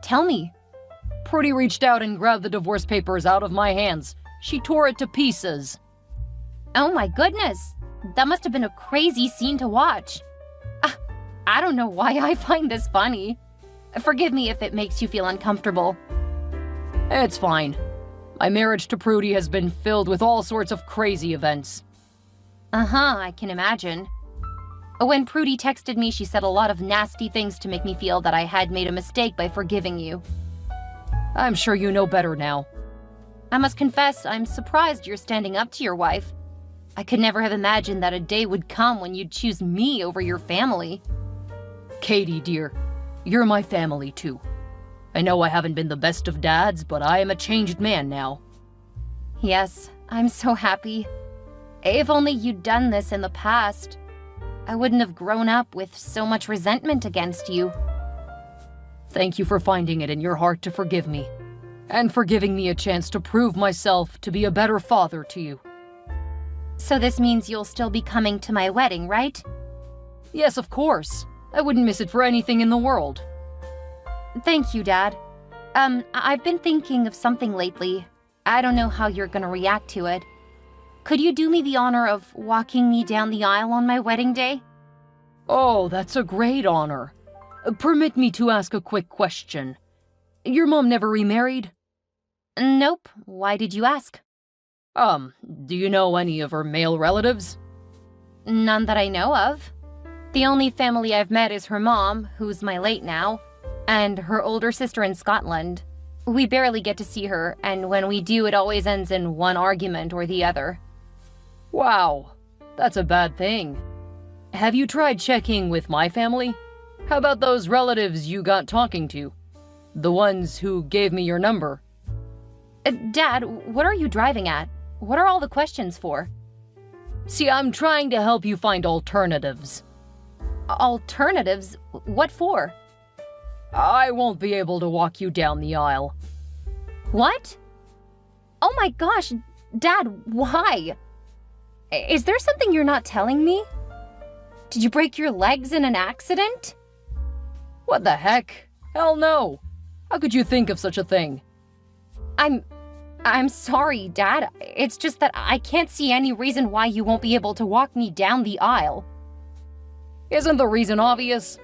Tell me. Prudy reached out and grabbed the divorce papers out of my hands. She tore it to pieces. Oh my goodness. That must have been a crazy scene to watch. I don't know why I find this funny. Forgive me if it makes you feel uncomfortable. It's fine. My marriage to Prudy has been filled with all sorts of crazy events. I can imagine. When Prudy texted me, she said a lot of nasty things to make me feel that I had made a mistake by forgiving you. I'm sure you know better now. I must confess, I'm surprised you're standing up to your wife. I could never have imagined that a day would come when you'd choose me over your family. Katie, dear, you're my family too. I know I haven't been the best of dads, but I am a changed man now. Yes, I'm so happy. If only you'd done this in the past, I wouldn't have grown up with so much resentment against you. Thank you for finding it in your heart to forgive me, and for giving me a chance to prove myself to be a better father to you. So this means you'll still be coming to my wedding, right? Yes, of course. I wouldn't miss it for anything in the world. Thank you, Dad. I've been thinking of something lately. I don't know how you're gonna react to it. Could you do me the honor of walking me down the aisle on my wedding day? Oh, that's a great honor. Permit me to ask a quick question. Your mom never remarried? Nope. Why did you ask? Do you know any of her male relatives? None that I know of. The only family I've met is her mom, who's my late now, and her older sister in Scotland. We barely get to see her, and when we do, it always ends in one argument or the other. Wow, that's a bad thing. Have you tried checking with my family? How about those relatives you got talking to? The ones who gave me your number? Dad, what are you driving at? What are all the questions for? See, I'm trying to help you find alternatives. Alternatives? What for? I won't be able to walk you down the aisle. What? Oh my gosh, Dad, why? Is there something you're not telling me? Did you break your legs in an accident? What the heck? Hell no! How could you think of such a thing? I'm sorry, Dad. It's just that I can't see any reason why you won't be able to walk me down the aisle. Isn't the reason obvious?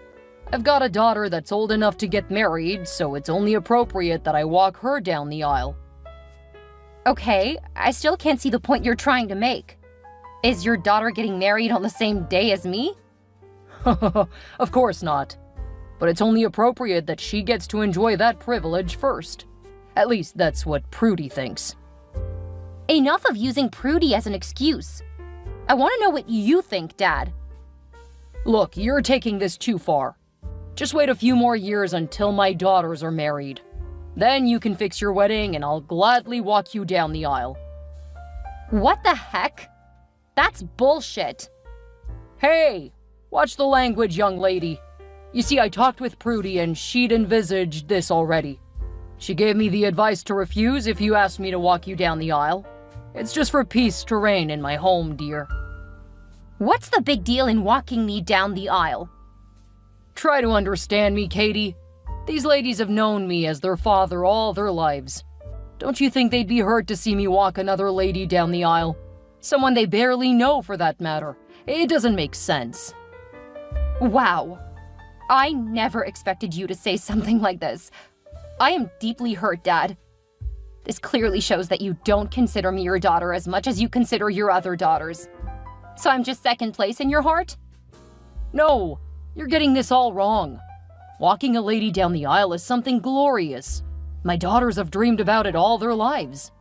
I've got a daughter that's old enough to get married, so it's only appropriate that I walk her down the aisle. Okay, I still can't see the point you're trying to make. Is your daughter getting married on the same day as me? Of course not. But it's only appropriate that she gets to enjoy that privilege first. At least that's what Prudy thinks. Enough of using Prudy as an excuse. I want to know what you think, Dad. Look, you're taking this too far. Just wait a few more years until my daughters are married. Then you can fix your wedding and I'll gladly walk you down the aisle. What the heck? That's bullshit. Hey, watch the language, young lady. You see, I talked with Prudy and she'd envisaged this already. She gave me the advice to refuse if you asked me to walk you down the aisle. It's just for peace to reign in my home, dear. What's the big deal in walking me down the aisle? Try to understand me, Katie. These ladies have known me as their father all their lives. Don't you think they'd be hurt to see me walk another lady down the aisle? Someone they barely know, for that matter. It doesn't make sense. Wow. I never expected you to say something like this. I am deeply hurt, Dad. This clearly shows that you don't consider me your daughter as much as you consider your other daughters. So I'm just second place in your heart? No, you're getting this all wrong. Walking a lady down the aisle is something glorious. My daughters have dreamed about it all their lives.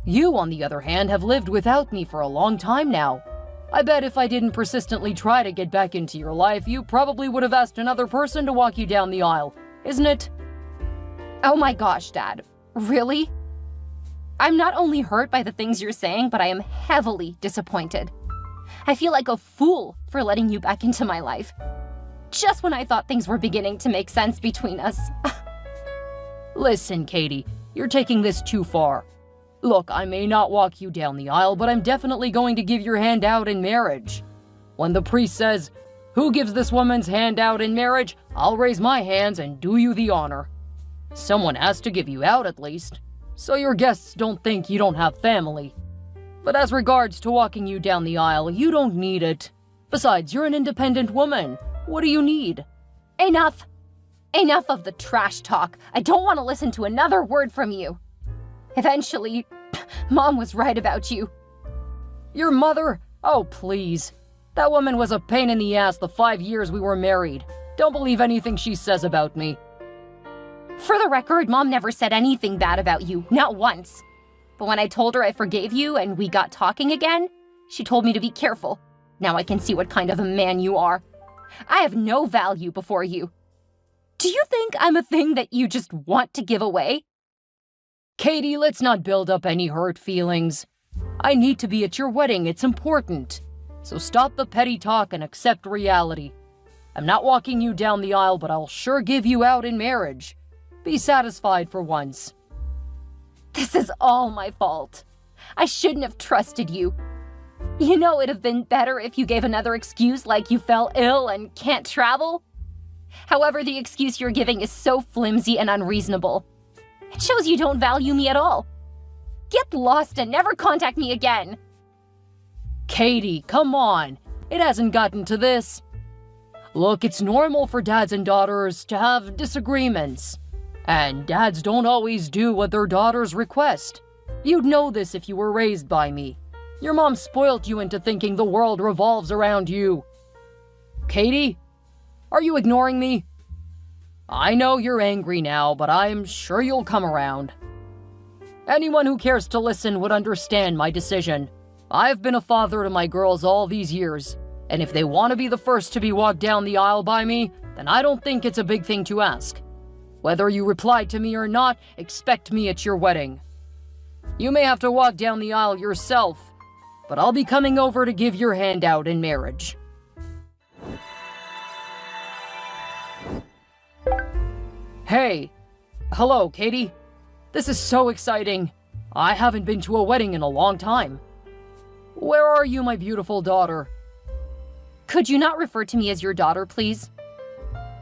You, on the other hand, have lived without me for a long time now. I bet if I didn't persistently try to get back into your life, you probably would have asked another person to walk you down the aisle, isn't it? Oh my gosh, Dad. Really? I'm not only hurt by the things you're saying, but I am heavily disappointed. I feel like a fool for letting you back into my life. Just when I thought things were beginning to make sense between us. Listen, Katie, you're taking this too far. Look, I may not walk you down the aisle, but I'm definitely going to give your hand out in marriage. When the priest says, "Who gives this woman's hand out in marriage?" I'll raise my hands and do you the honor. Someone has to give you out at least, so your guests don't think you don't have family. But as regards to walking you down the aisle, you don't need it. Besides, you're an independent woman. What do you need? Enough! Enough of the trash talk. I don't want to listen to another word from you. Eventually, Mom was right about you. Your mother? Oh, please. That woman was a pain in the ass the 5 years we were married. Don't believe anything she says about me. For the record, Mom never said anything bad about you, not once. But when I told her I forgave you and we got talking again, she told me to be careful. Now I can see what kind of a man you are. I have no value before you. Do you think I'm a thing that you just want to give away? Katie, let's not build up any hurt feelings. I need to be at your wedding, it's important. So stop the petty talk and accept reality. I'm not walking you down the aisle, but I'll sure give you out in marriage. Be satisfied for once. This is all my fault. I shouldn't have trusted you. You know it'd have been better if you gave another excuse like you fell ill and can't travel. However, the excuse you're giving is so flimsy and unreasonable. It shows you don't value me at all. Get lost and never contact me again. Katie, come on. It hasn't gotten to this. Look, it's normal for dads and daughters to have disagreements. And dads don't always do what their daughters request. You'd know this if you were raised by me. Your mom spoilt you into thinking the world revolves around you. Katie, are you ignoring me? I know you're angry now, but I'm sure you'll come around. Anyone who cares to listen would understand my decision. I've been a father to my girls all these years, and if they want to be the first to be walked down the aisle by me, then I don't think it's a big thing to ask. Whether you reply to me or not, expect me at your wedding. You may have to walk down the aisle yourself, but I'll be coming over to give your hand out in marriage. Hey. Hello, Katie. This is so exciting. I haven't been to a wedding in a long time. Where are you, my beautiful daughter? Could you not refer to me as your daughter, please?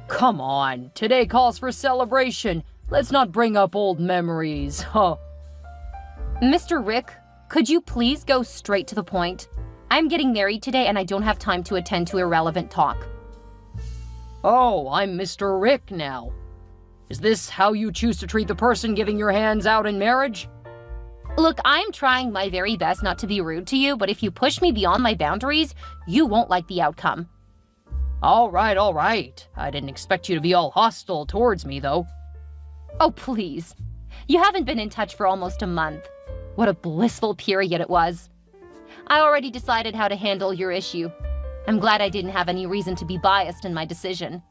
Come on, today calls for celebration. Let's not bring up old memories, huh? Mr. Rick, could you please go straight to the point? I'm getting married today and I don't have time to attend to irrelevant talk. Oh, I'm Mr. Rick now. Is this how you choose to treat the person giving your hands out in marriage? Look, I'm trying my very best not to be rude to you, but if you push me beyond my boundaries, you won't like the outcome. All right. I didn't expect you to be all hostile towards me, though. Oh, please. You haven't been in touch for almost a month. What a blissful period it was. I already decided how to handle your issue. I'm glad I didn't have any reason to be biased in my decision.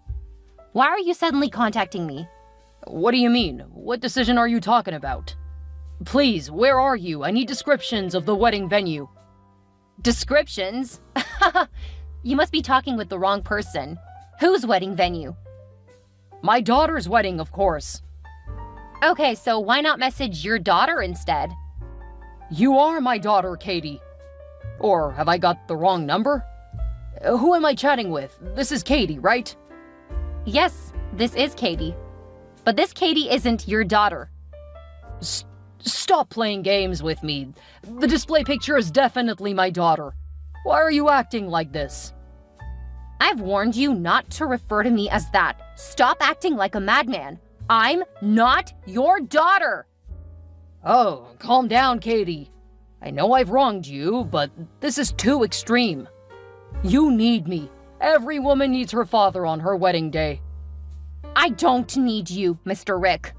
Why are you suddenly contacting me? What do you mean? What decision are you talking about? Please, where are you? I need descriptions of the wedding venue. Descriptions? You must be talking with the wrong person. Whose wedding venue? My daughter's wedding, of course. Okay, so why not message your daughter instead? You are my daughter, Katie. Or have I got the wrong number? Who am I chatting with? This is Katie, right? Yes, this is Katie. But this Katie isn't your daughter. Stop playing games with me. The display picture is definitely my daughter. Why are you acting like this? I've warned you not to refer to me as that. Stop acting like a madman. I'm not your daughter. Oh, calm down, Katie. I know I've wronged you, but this is too extreme. You need me. Every woman needs her father on her wedding day. I don't need you, Mr. Rick.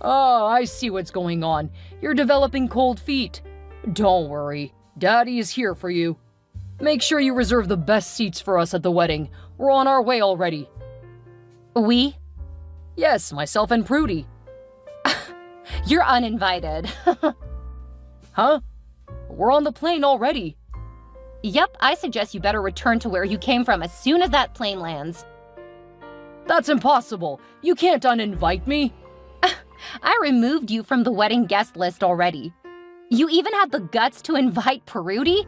Oh, I see what's going on. You're developing cold feet. Don't worry. Daddy is here for you. Make sure you reserve the best seats for us at the wedding. We're on our way already. We? Yes, myself and Prudy. You're uninvited. Huh? We're on the plane already. Yep, I suggest you better return to where you came from as soon as that plane lands. That's impossible. You can't uninvite me. I removed you from the wedding guest list already. You even had the guts to invite Peruti?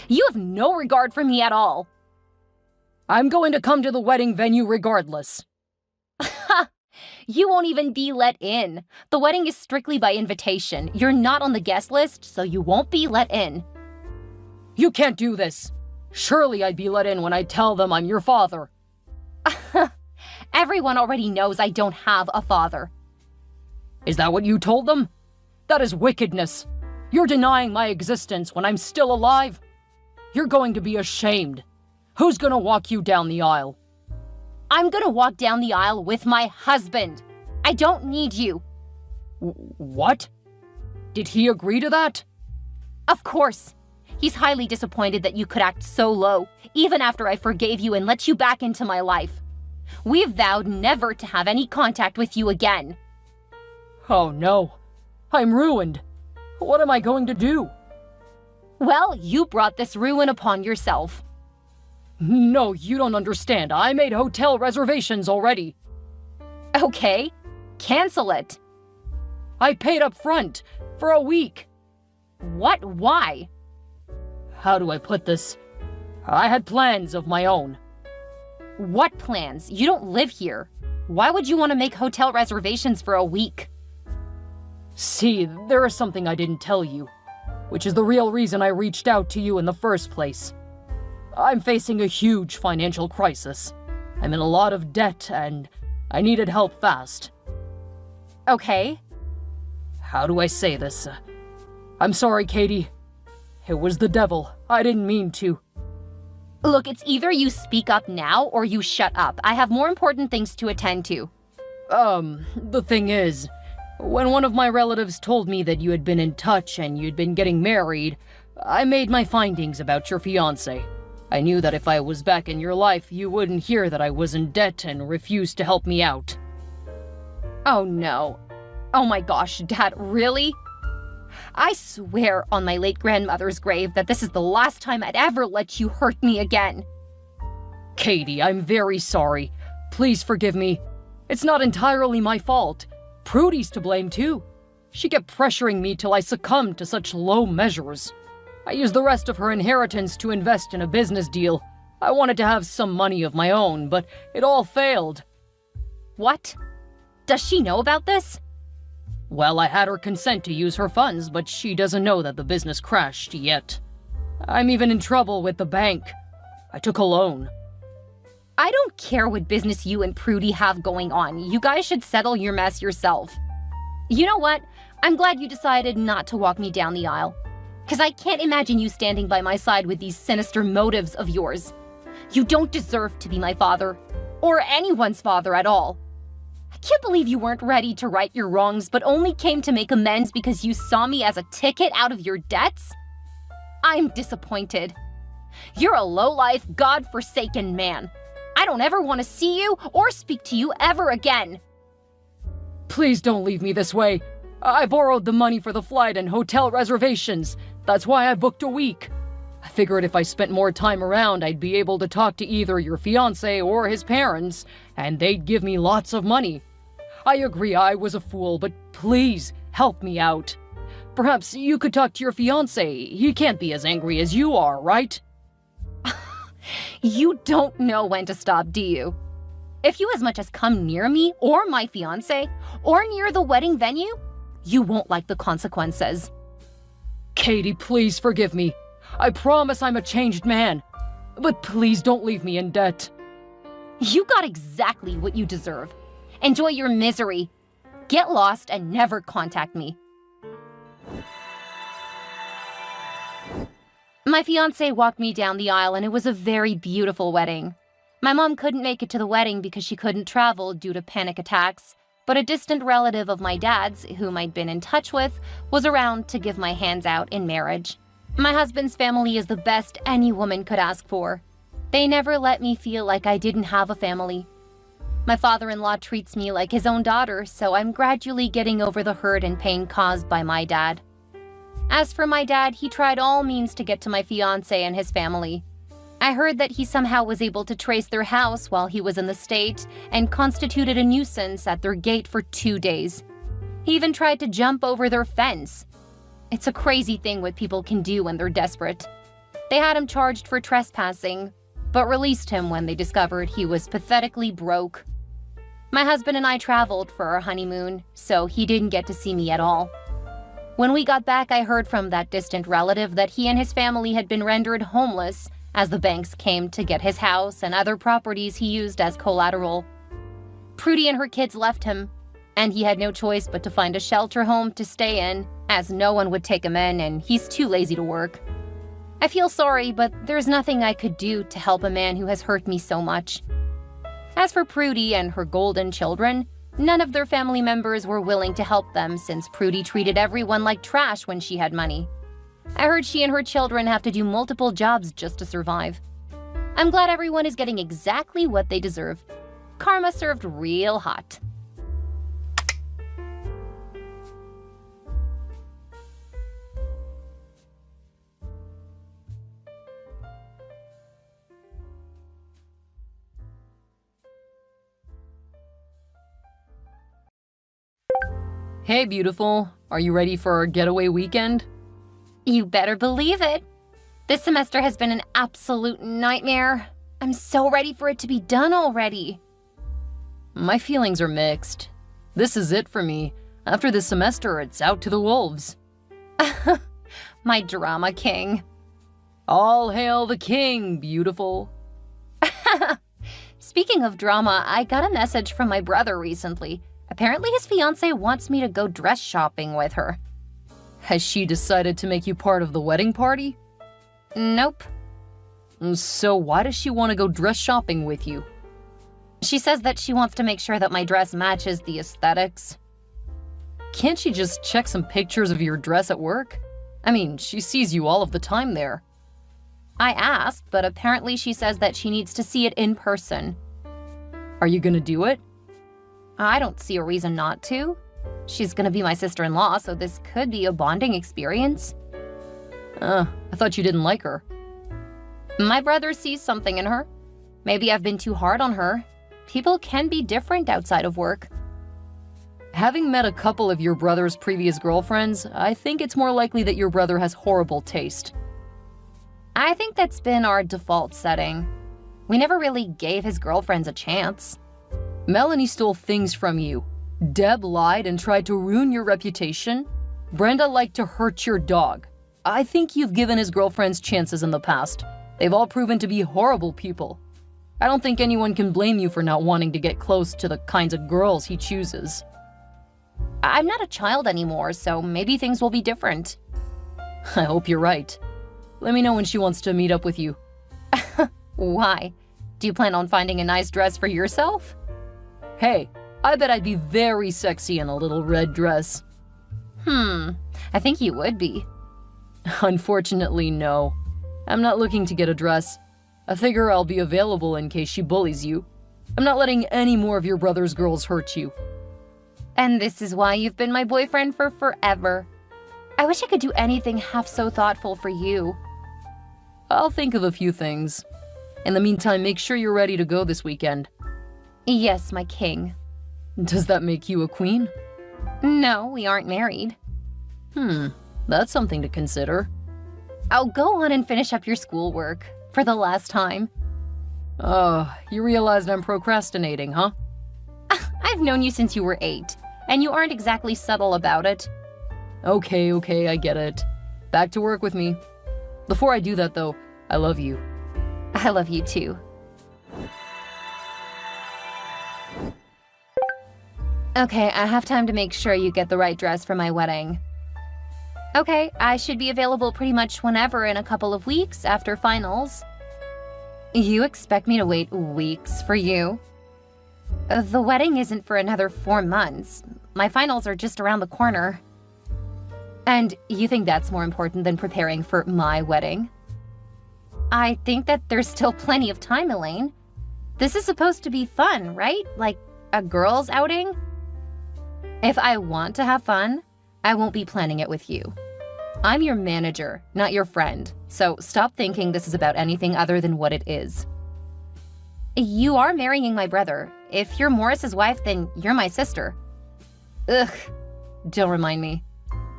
You have no regard for me at all. I'm going to come to the wedding venue regardless. You won't even be let in. The wedding is strictly by invitation. You're not on the guest list, so you won't be let in. You can't do this. Surely I'd be let in when I tell them I'm your father. Everyone already knows I don't have a father. Is that what you told them? That is wickedness. You're denying my existence when I'm still alive. You're going to be ashamed. Who's gonna walk you down the aisle? I'm gonna walk down the aisle with my husband. I don't need you. What? Did he agree to that? Of course. He's highly disappointed that you could act so low, even after I forgave you and let you back into my life. We've vowed never to have any contact with you again. Oh no. I'm ruined. What am I going to do? Well, you brought this ruin upon yourself. No, you don't understand. I made hotel reservations already. Okay, cancel it. I paid up front for a week. What? Why? How do I put this? I had plans of my own. What plans? You don't live here. Why would you want to make hotel reservations for a week? See, there is something I didn't tell you, which is the real reason I reached out to you in the first place. I'm facing a huge financial crisis. I'm in a lot of debt and I needed help fast. Okay. How do I say this? I'm sorry, Katie. It was the devil. I didn't mean to. Look, it's either you speak up now or you shut up. I have more important things to attend to. The thing is, when one of my relatives told me that you had been in touch and you'd been getting married, I made my findings about your fiancé. I knew that if I was back in your life, you wouldn't hear that I was in debt and refused to help me out. Oh no. Oh my gosh, Dad, really? I swear on my late grandmother's grave that this is the last time I'd ever let you hurt me again. Katie, I'm very sorry. Please forgive me. It's not entirely my fault. Prudy's to blame too. She kept pressuring me till I succumbed to such low measures. I used the rest of her inheritance to invest in a business deal. I wanted to have some money of my own, but it all failed. What? Does she know about this? Well, I had her consent to use her funds, but she doesn't know that the business crashed yet. I'm even in trouble with the bank. I took a loan. I don't care what business you and Prudy have going on. You guys should settle your mess yourself. You know what? I'm glad you decided not to walk me down the aisle. Because I can't imagine you standing by my side with these sinister motives of yours. You don't deserve to be my father, or anyone's father at all. I can't believe you weren't ready to right your wrongs, but only came to make amends because you saw me as a ticket out of your debts? I'm disappointed. You're a low-life, God-forsaken man. I don't ever want to see you or speak to you ever again. Please don't leave me this way. I borrowed the money for the flight and hotel reservations. That's why I booked a week. I figured if I spent more time around, I'd be able to talk to either your fiancé or his parents, and they'd give me lots of money. I agree I was a fool, but please help me out. Perhaps you could talk to your fiancé. He can't be as angry as you are, right? You don't know when to stop, do you? If you as much as come near me or my fiancé or near the wedding venue, you won't like the consequences. Katie, please forgive me. I promise I'm a changed man. But please don't leave me in debt. You got exactly what you deserve. Enjoy your misery. Get lost and never contact me. My fiancé walked me down the aisle and it was a very beautiful wedding. My mom couldn't make it to the wedding because she couldn't travel due to panic attacks. but a distant relative of my dad's, whom I'd been in touch with, was around to give my hands out in marriage. My husband's family is the best any woman could ask for. They never let me feel like I didn't have a family. My father-in-law treats me like his own daughter, so I'm gradually getting over the hurt and pain caused by my dad. As for my dad, he tried all means to get to my fiancé and his family. I heard that he somehow was able to trace their house while he was in the state and constituted a nuisance at their gate for 2 days. He even tried to jump over their fence. It's a crazy thing what people can do when they're desperate. They had him charged for trespassing, but released him when they discovered he was pathetically broke. My husband and I traveled for our honeymoon, so he didn't get to see me at all. When we got back, I heard from that distant relative that he and his family had been rendered homeless as the banks came to get his house and other properties he used as collateral. Prudy and her kids left him, and he had no choice but to find a shelter home to stay in, as no one would take him in and he's too lazy to work. I feel sorry, but there's nothing I could do to help a man who has hurt me so much. As for Prudy and her golden children, none of their family members were willing to help them since Prudy treated everyone like trash when she had money. I heard she and her children have to do multiple jobs just to survive. I'm glad everyone is getting exactly what they deserve. Karma served real hot. Hey, beautiful. Are you ready for our getaway weekend? You better believe it. This semester has been an absolute nightmare. I'm so ready for it to be done already. My feelings are mixed. This is it for me. After this semester, it's out to the wolves. My drama king. All hail the king, beautiful. Speaking of drama, I got a message from my brother recently. Apparently his fiancée wants me to go dress shopping with her. Has she decided to make you part of the wedding party? Nope. So why does she want to go dress shopping with you? She says that she wants to make sure that my dress matches the aesthetics. Can't she just check some pictures of your dress at work? I mean, she sees you all of the time there. I asked, but apparently she says that she needs to see it in person. Are you gonna do it? I don't see a reason not to. She's gonna be my sister-in-law, so this could be a bonding experience. I thought you didn't like her. My brother sees something in her. Maybe I've been too hard on her. People can be different outside of work. Having met a couple of your brother's previous girlfriends, I think it's more likely that your brother has horrible taste. I think that's been our default setting. We never really gave his girlfriends a chance. Melanie stole things from you. Deb lied and tried to ruin your reputation. Brenda liked to hurt your dog. I think you've given his girlfriends chances in the past. They've all proven to be horrible people. I don't think anyone can blame you for not wanting to get close to the kinds of girls he chooses. I'm not a child anymore, so maybe things will be different. I hope you're right. Let me know when she wants to meet up with you. Why? Do you plan on finding a nice dress for yourself? Hey, I bet I'd be very sexy in a little red dress. I think you would be. Unfortunately, no. I'm not looking to get a dress. I figure I'll be available in case she bullies you. I'm not letting any more of your brother's girls hurt you. And this is why you've been my boyfriend for forever. I wish I could do anything half so thoughtful for you. I'll think of a few things. In the meantime, make sure you're ready to go this weekend. Yes, my king. Does that make you a queen? No, we aren't married. That's something to consider. I'll go on and finish up your schoolwork for the last time. You realized I'm procrastinating, huh? I've known you since you were 8, and you aren't exactly subtle about it. Okay, I get it. Back to work with me. Before I do that, though, I love you. I love you too. Okay, I have time to make sure you get the right dress for my wedding. Okay, I should be available pretty much whenever in a couple of weeks after finals. You expect me to wait weeks for you? The wedding isn't for another 4 months. My finals are just around the corner. And you think that's more important than preparing for my wedding? I think that there's still plenty of time, Elaine. This is supposed to be fun, right? Like a girls' outing? If I want to have fun, I won't be planning it with you. I'm your manager, not your friend, so stop thinking this is about anything other than what it is. You are marrying my brother. If you're Morris's wife, then you're my sister. Ugh, don't remind me.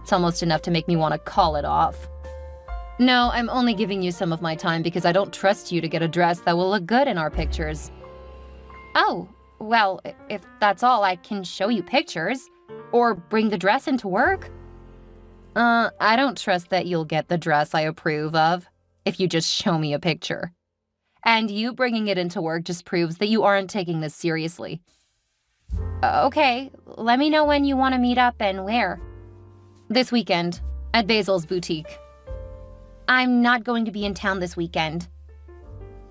It's almost enough to make me want to call it off. No, I'm only giving you some of my time because I don't trust you to get a dress that will look good in our pictures. Oh, well, if that's all, I can show you pictures. Or bring the dress into work. I don't trust that you'll get the dress I approve of if you just show me a picture. And you bringing it into work just proves that you aren't taking this seriously. Okay, let me know when you want to meet up and where. This weekend, at Basil's boutique. I'm not going to be in town this weekend.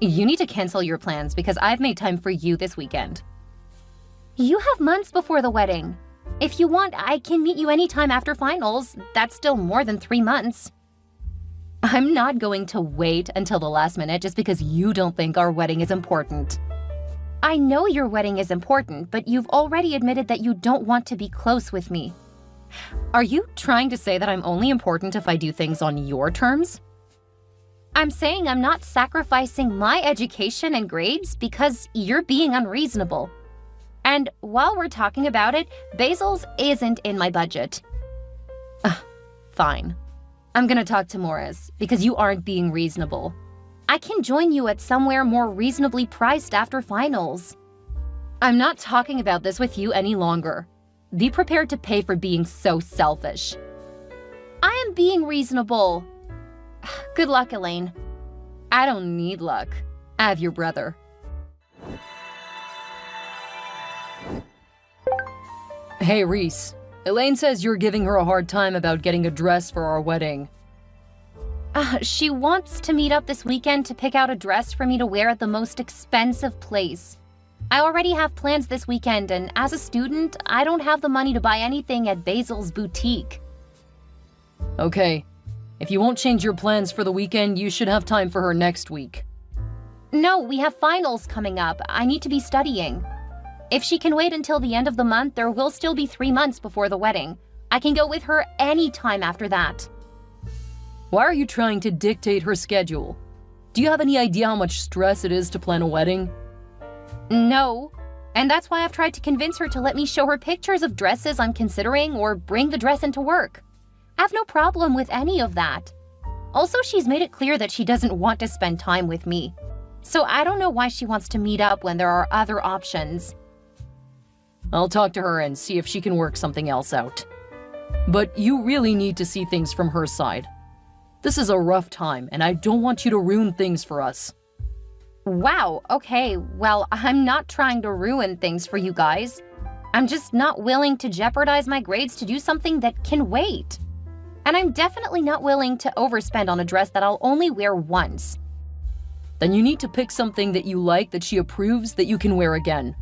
You need to cancel your plans because I've made time for you this weekend. You have months before the wedding. If you want, I can meet you anytime after finals. That's still more than 3 months. I'm not going to wait until the last minute just because you don't think our wedding is important. I know your wedding is important, but you've already admitted that you don't want to be close with me. Are you trying to say that I'm only important if I do things on your terms? I'm saying I'm not sacrificing my education and grades because you're being unreasonable. And while we're talking about it, Basil's isn't in my budget. Fine. I'm gonna talk to Morris because you aren't being reasonable. I can join you at somewhere more reasonably priced after finals. I'm not talking about this with you any longer. Be prepared to pay for being so selfish. I am being reasonable. Good luck, Elaine. I don't need luck. I have your brother. Hey, Reese. Elaine says you're giving her a hard time about getting a dress for our wedding. She wants to meet up this weekend to pick out a dress for me to wear at the most expensive place. I already have plans this weekend, and as a student, I don't have the money to buy anything at Basil's boutique. Okay. If you won't change your plans for the weekend, you should have time for her next week. No, we have finals coming up. I need to be studying. If she can wait until the end of the month, there will still be 3 months before the wedding. I can go with her anytime after that. Why are you trying to dictate her schedule? Do you have any idea how much stress it is to plan a wedding? No. And that's why I've tried to convince her to let me show her pictures of dresses I'm considering or bring the dress into work. I have no problem with any of that. Also, she's made it clear that she doesn't want to spend time with me. So I don't know why she wants to meet up when there are other options. I'll talk to her and see if she can work something else out. But you really need to see things from her side. This is a rough time, and I don't want you to ruin things for us. Wow, okay, well, I'm not trying to ruin things for you guys. I'm just not willing to jeopardize my grades to do something that can wait. And I'm definitely not willing to overspend on a dress that I'll only wear once. Then you need to pick something that you like that she approves that you can wear again.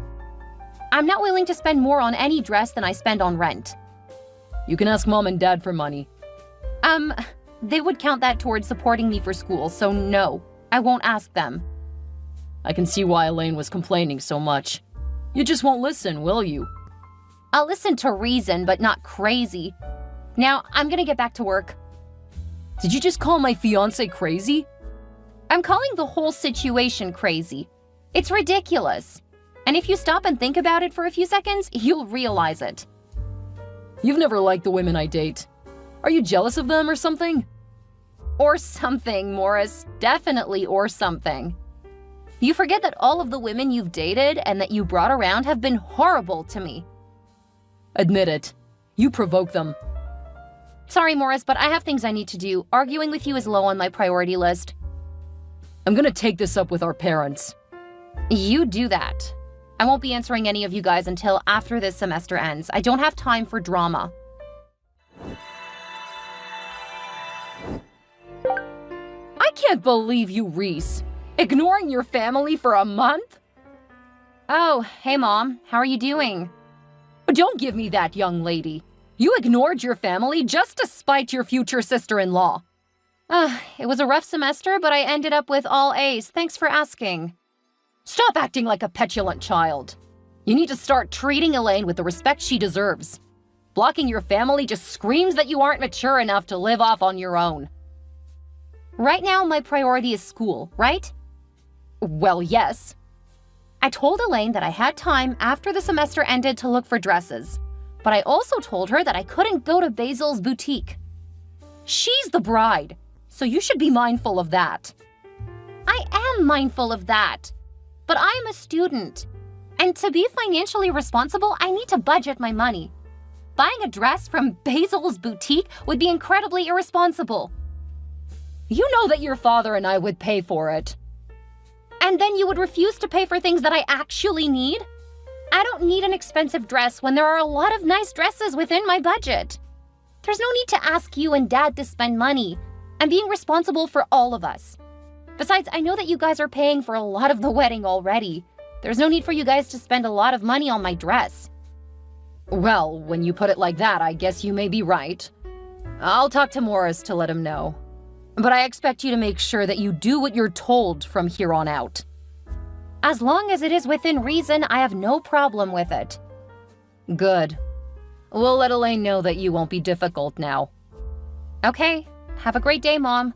I'm not willing to spend more on any dress than I spend on rent. You can ask Mom and Dad for money. They would count that towards supporting me for school, so no, I won't ask them. I can see why Elaine was complaining so much. You just won't listen, will you? I'll listen to reason, but not crazy. Now, I'm gonna get back to work. Did you just call my fiancé crazy? I'm calling the whole situation crazy. It's ridiculous. And if you stop and think about it for a few seconds, you'll realize it. You've never liked the women I date. Are you jealous of them or something? Or something, Morris. Definitely or something. You forget that all of the women you've dated and that you brought around have been horrible to me. Admit it. You provoke them. Sorry, Morris, but I have things I need to do. Arguing with you is low on my priority list. I'm gonna take this up with our parents. You do that. I won't be answering any of you guys until after this semester ends. I don't have time for drama. I can't believe you, Reese. Ignoring your family for a month? Oh, hey Mom, how are you doing? Don't give me that, young lady. You ignored your family just to spite your future sister-in-law. It was a rough semester, but I ended up with all A's. Thanks for asking. Stop acting like a petulant child. You need to start treating Elaine with the respect she deserves. Blocking your family just screams that you aren't mature enough to live off on your own. Right now, my priority is school, right? Well, yes. I told Elaine that I had time after the semester ended to look for dresses, but I also told her that I couldn't go to Basil's boutique. She's the bride, so you should be mindful of that. I am mindful of that, but I am a student, and to be financially responsible, I need to budget my money. Buying a dress from Basil's boutique would be incredibly irresponsible. You know that your father and I would pay for it. And then you would refuse to pay for things that I actually need? I don't need an expensive dress when there are a lot of nice dresses within my budget. There's no need to ask you and Dad to spend money. I'm being responsible for all of us. Besides, I know that you guys are paying for a lot of the wedding already. There's no need for you guys to spend a lot of money on my dress. Well, when you put it like that, I guess you may be right. I'll talk to Morris to let him know. But I expect you to make sure that you do what you're told from here on out. As long as it is within reason, I have no problem with it. Good. We'll let Elaine know that you won't be difficult now. Okay. Have a great day, Mom.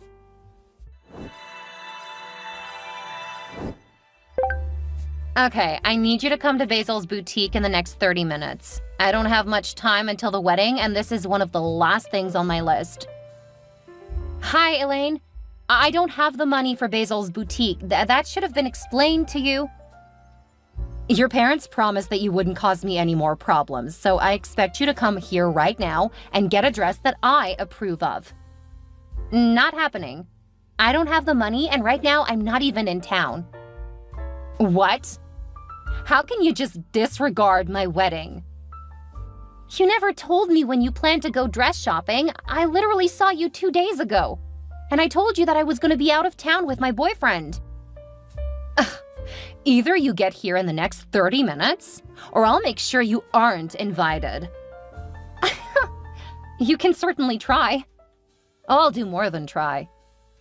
Okay, I need you to come to Basil's boutique in the next 30 minutes. I don't have much time until the wedding, and this is one of the last things on my list. Hi, Elaine. I don't have the money for Basil's boutique. That should have been explained to you. Your parents promised that you wouldn't cause me any more problems, so I expect you to come here right now and get a dress that I approve of. Not happening. I don't have the money, and right now I'm not even in town. What? How can you just disregard my wedding? You never told me when you planned to go dress shopping. I literally saw you 2 days ago. And I told you that I was going to be out of town with my boyfriend. Either you get here in the next 30 minutes, or I'll make sure you aren't invited. You can certainly try. I'll do more than try.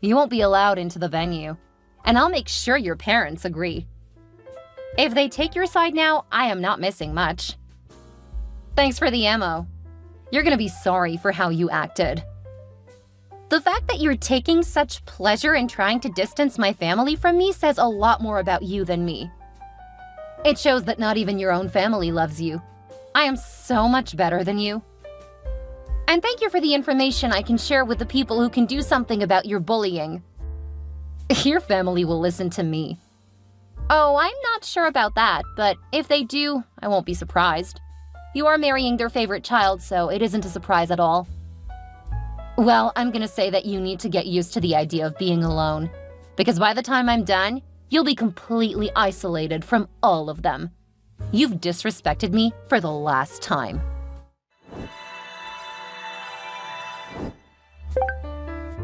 You won't be allowed into the venue, and I'll make sure your parents agree. If they take your side now, I am not missing much. Thanks for the ammo. You're gonna be sorry for how you acted. The fact that you're taking such pleasure in trying to distance my family from me says a lot more about you than me. It shows that not even your own family loves you. I am so much better than you. And thank you for the information I can share with the people who can do something about your bullying. Your family will listen to me. Oh, I'm not sure about that, but if they do, I won't be surprised. You are marrying their favorite child, so it isn't a surprise at all. Well, I'm gonna say that you need to get used to the idea of being alone. Because by the time I'm done, you'll be completely isolated from all of them. You've disrespected me for the last time.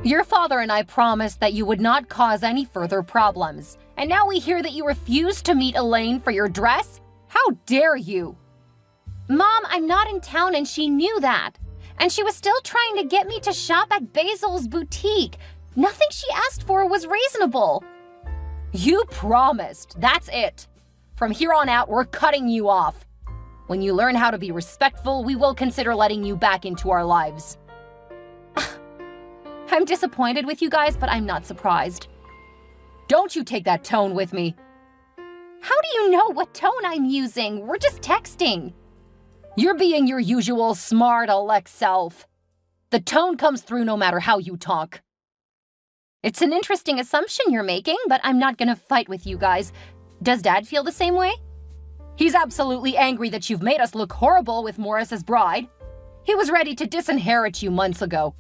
Your father and I promised that you would not cause any further problems. And now we hear that you refused to meet Elaine for your dress? How dare you? Mom, I'm not in town and she knew that. And she was still trying to get me to shop at Basil's boutique. Nothing she asked for was reasonable. You promised. That's it. From here on out, we're cutting you off. When you learn how to be respectful, we will consider letting you back into our lives. I'm disappointed with you guys, but I'm not surprised. Don't you take that tone with me. How do you know what tone I'm using? We're just texting. You're being your usual smart Alex self. The tone comes through no matter how you talk. It's an interesting assumption you're making, but I'm not gonna fight with you guys. Does Dad feel the same way? He's absolutely angry that you've made us look horrible with Morris's bride. He was ready to disinherit you months ago.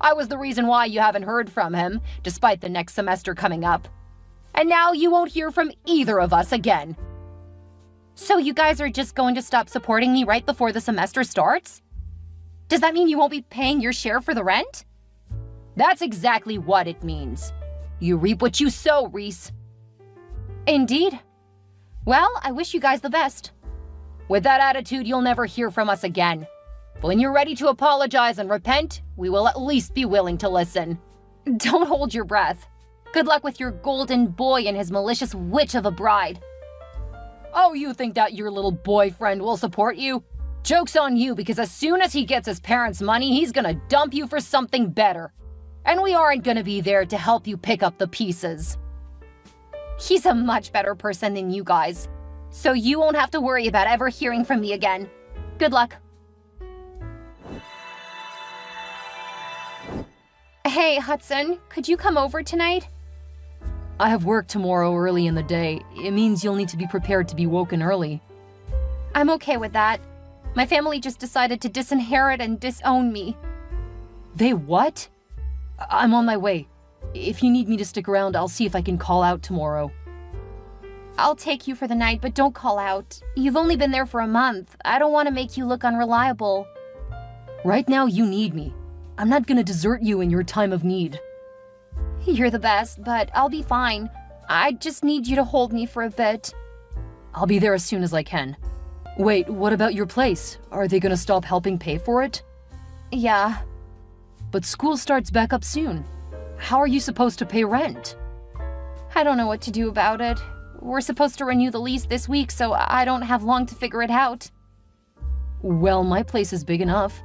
I was the reason why you haven't heard from him, despite the next semester coming up. And now you won't hear from either of us again. So you guys are just going to stop supporting me right before the semester starts? Does that mean you won't be paying your share for the rent? That's exactly what it means. You reap what you sow, Reese. Indeed. Well, I wish you guys the best. With that attitude, you'll never hear from us again. But when you're ready to apologize and repent, we will at least be willing to listen. Don't hold your breath. Good luck with your golden boy and his malicious witch of a bride. Oh, you think that your little boyfriend will support you? Joke's on you, because as soon as he gets his parents' money, he's gonna dump you for something better. And we aren't gonna be there to help you pick up the pieces. He's a much better person than you guys, so you won't have to worry about ever hearing from me again. Good luck. Hey, Hudson, could you come over tonight? I have work tomorrow early in the day. It means you'll need to be prepared to be woken early. I'm okay with that. My family just decided to disinherit and disown me. They what? I'm on my way. If you need me to stick around, I'll see if I can call out tomorrow. I'll take you for the night, but don't call out. You've only been there for a month. I don't want to make you look unreliable. Right now, you need me. I'm not gonna desert you in your time of need. You're the best, but I'll be fine. I just need you to hold me for a bit. I'll be there as soon as I can. Wait, what about your place? Are they gonna stop helping pay for it? Yeah. But school starts back up soon. How are you supposed to pay rent? I don't know what to do about it. We're supposed to renew the lease this week, so I don't have long to figure it out. Well, my place is big enough.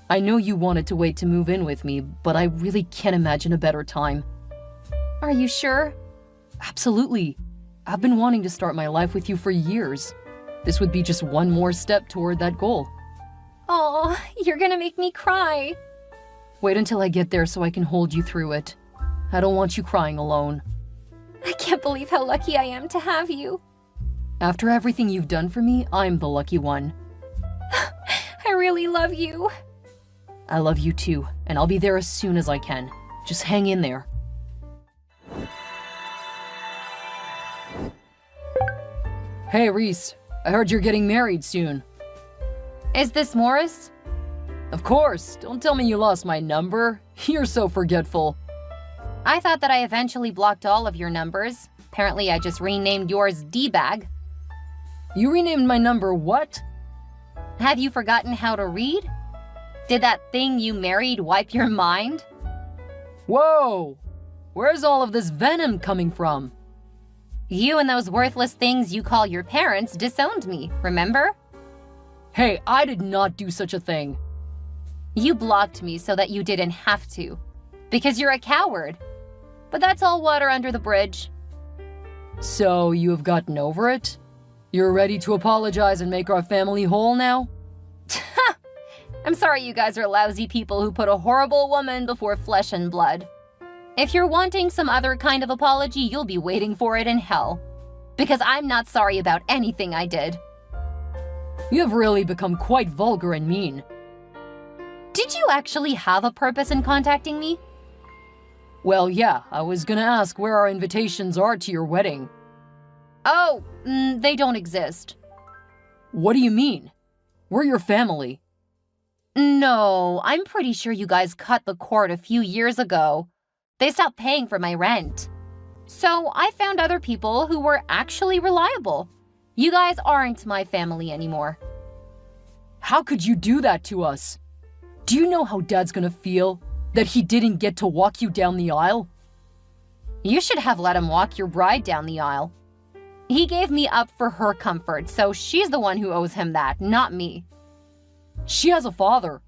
I know you wanted to wait to move in with me, but I really can't imagine a better time. Are you sure? Absolutely. I've been wanting to start my life with you for years. This would be just one more step toward that goal. Oh, you're gonna make me cry. Wait until I get there so I can hold you through it. I don't want you crying alone. I can't believe how lucky I am to have you. After everything you've done for me, I'm the lucky one. I really love you. I love you too, and I'll be there as soon as I can. Just hang in there. Hey, Reese. I heard you're getting married soon. Is this Morris? Of course. Don't tell me you lost my number. You're so forgetful. I thought that I eventually blocked all of your numbers. Apparently, I just renamed yours D-Bag. You renamed my number what? Have you forgotten how to read? Did that thing you married wipe your mind? Whoa! Where's all of this venom coming from? You and those worthless things you call your parents disowned me, remember? Hey, I did not do such a thing. You blocked me so that you didn't have to. Because you're a coward. But that's all water under the bridge. So, you have gotten over it? You're ready to apologize and make our family whole now? I'm sorry you guys are lousy people who put a horrible woman before flesh and blood. If you're wanting some other kind of apology, you'll be waiting for it in hell. Because I'm not sorry about anything I did. You have really become quite vulgar and mean. Did you actually have a purpose in contacting me? Well, yeah, I was gonna ask where our invitations are to your wedding. Oh, they don't exist. What do you mean? We're your family. No, I'm pretty sure you guys cut the cord a few years ago. They stopped paying for my rent. So I found other people who were actually reliable. You guys aren't my family anymore. How could you do that to us? Do you know how Dad's gonna feel? That he didn't get to walk you down the aisle? You should have let him walk your bride down the aisle. He gave me up for her comfort, so she's the one who owes him that, not me. She has a father.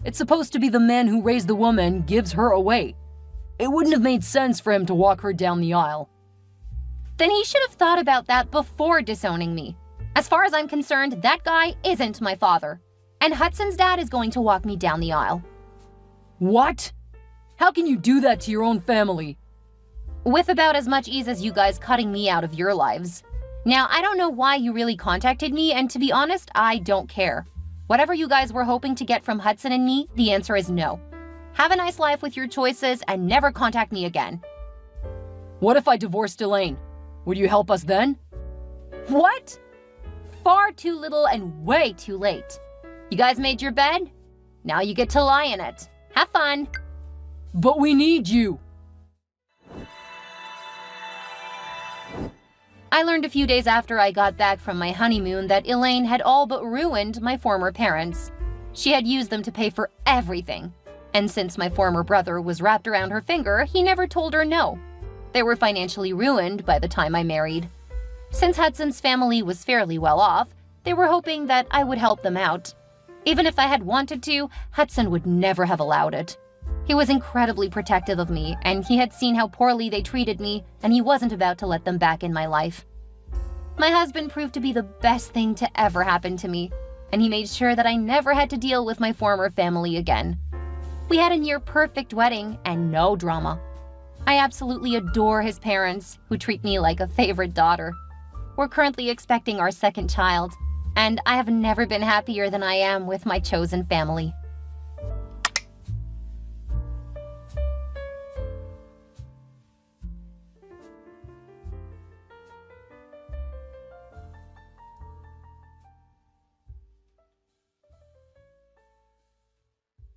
It's supposed to be the man who raised the woman gives her away. It wouldn't have made sense for him to walk her down the aisle. Then he should have thought about that before disowning me. As far as I'm concerned, that guy isn't my father. And Hudson's dad is going to walk me down the aisle. What? How can you do that to your own family? With about as much ease as you guys cutting me out of your lives. Now, I don't know why you really contacted me, and to be honest, I don't care. Whatever you guys were hoping to get from Hudson and me, the answer is no. Have a nice life with your choices and never contact me again. What if I divorced Elaine? Would you help us then? What? Far too little and way too late. You guys made your bed? Now you get to lie in it. Have fun. But we need you. I learned a few days after I got back from my honeymoon that Elaine had all but ruined my former parents. She had used them to pay for everything. And since my former brother was wrapped around her finger, he never told her no. They were financially ruined by the time I married. Since Hudson's family was fairly well off, they were hoping that I would help them out. Even if I had wanted to, Hudson would never have allowed it. He was incredibly protective of me, and he had seen how poorly they treated me, and he wasn't about to let them back in my life. My husband proved to be the best thing to ever happen to me, and he made sure that I never had to deal with my former family again. We had a near-perfect wedding and no drama. I absolutely adore his parents, who treat me like a favorite daughter. We're currently expecting our second child, and I have never been happier than I am with my chosen family.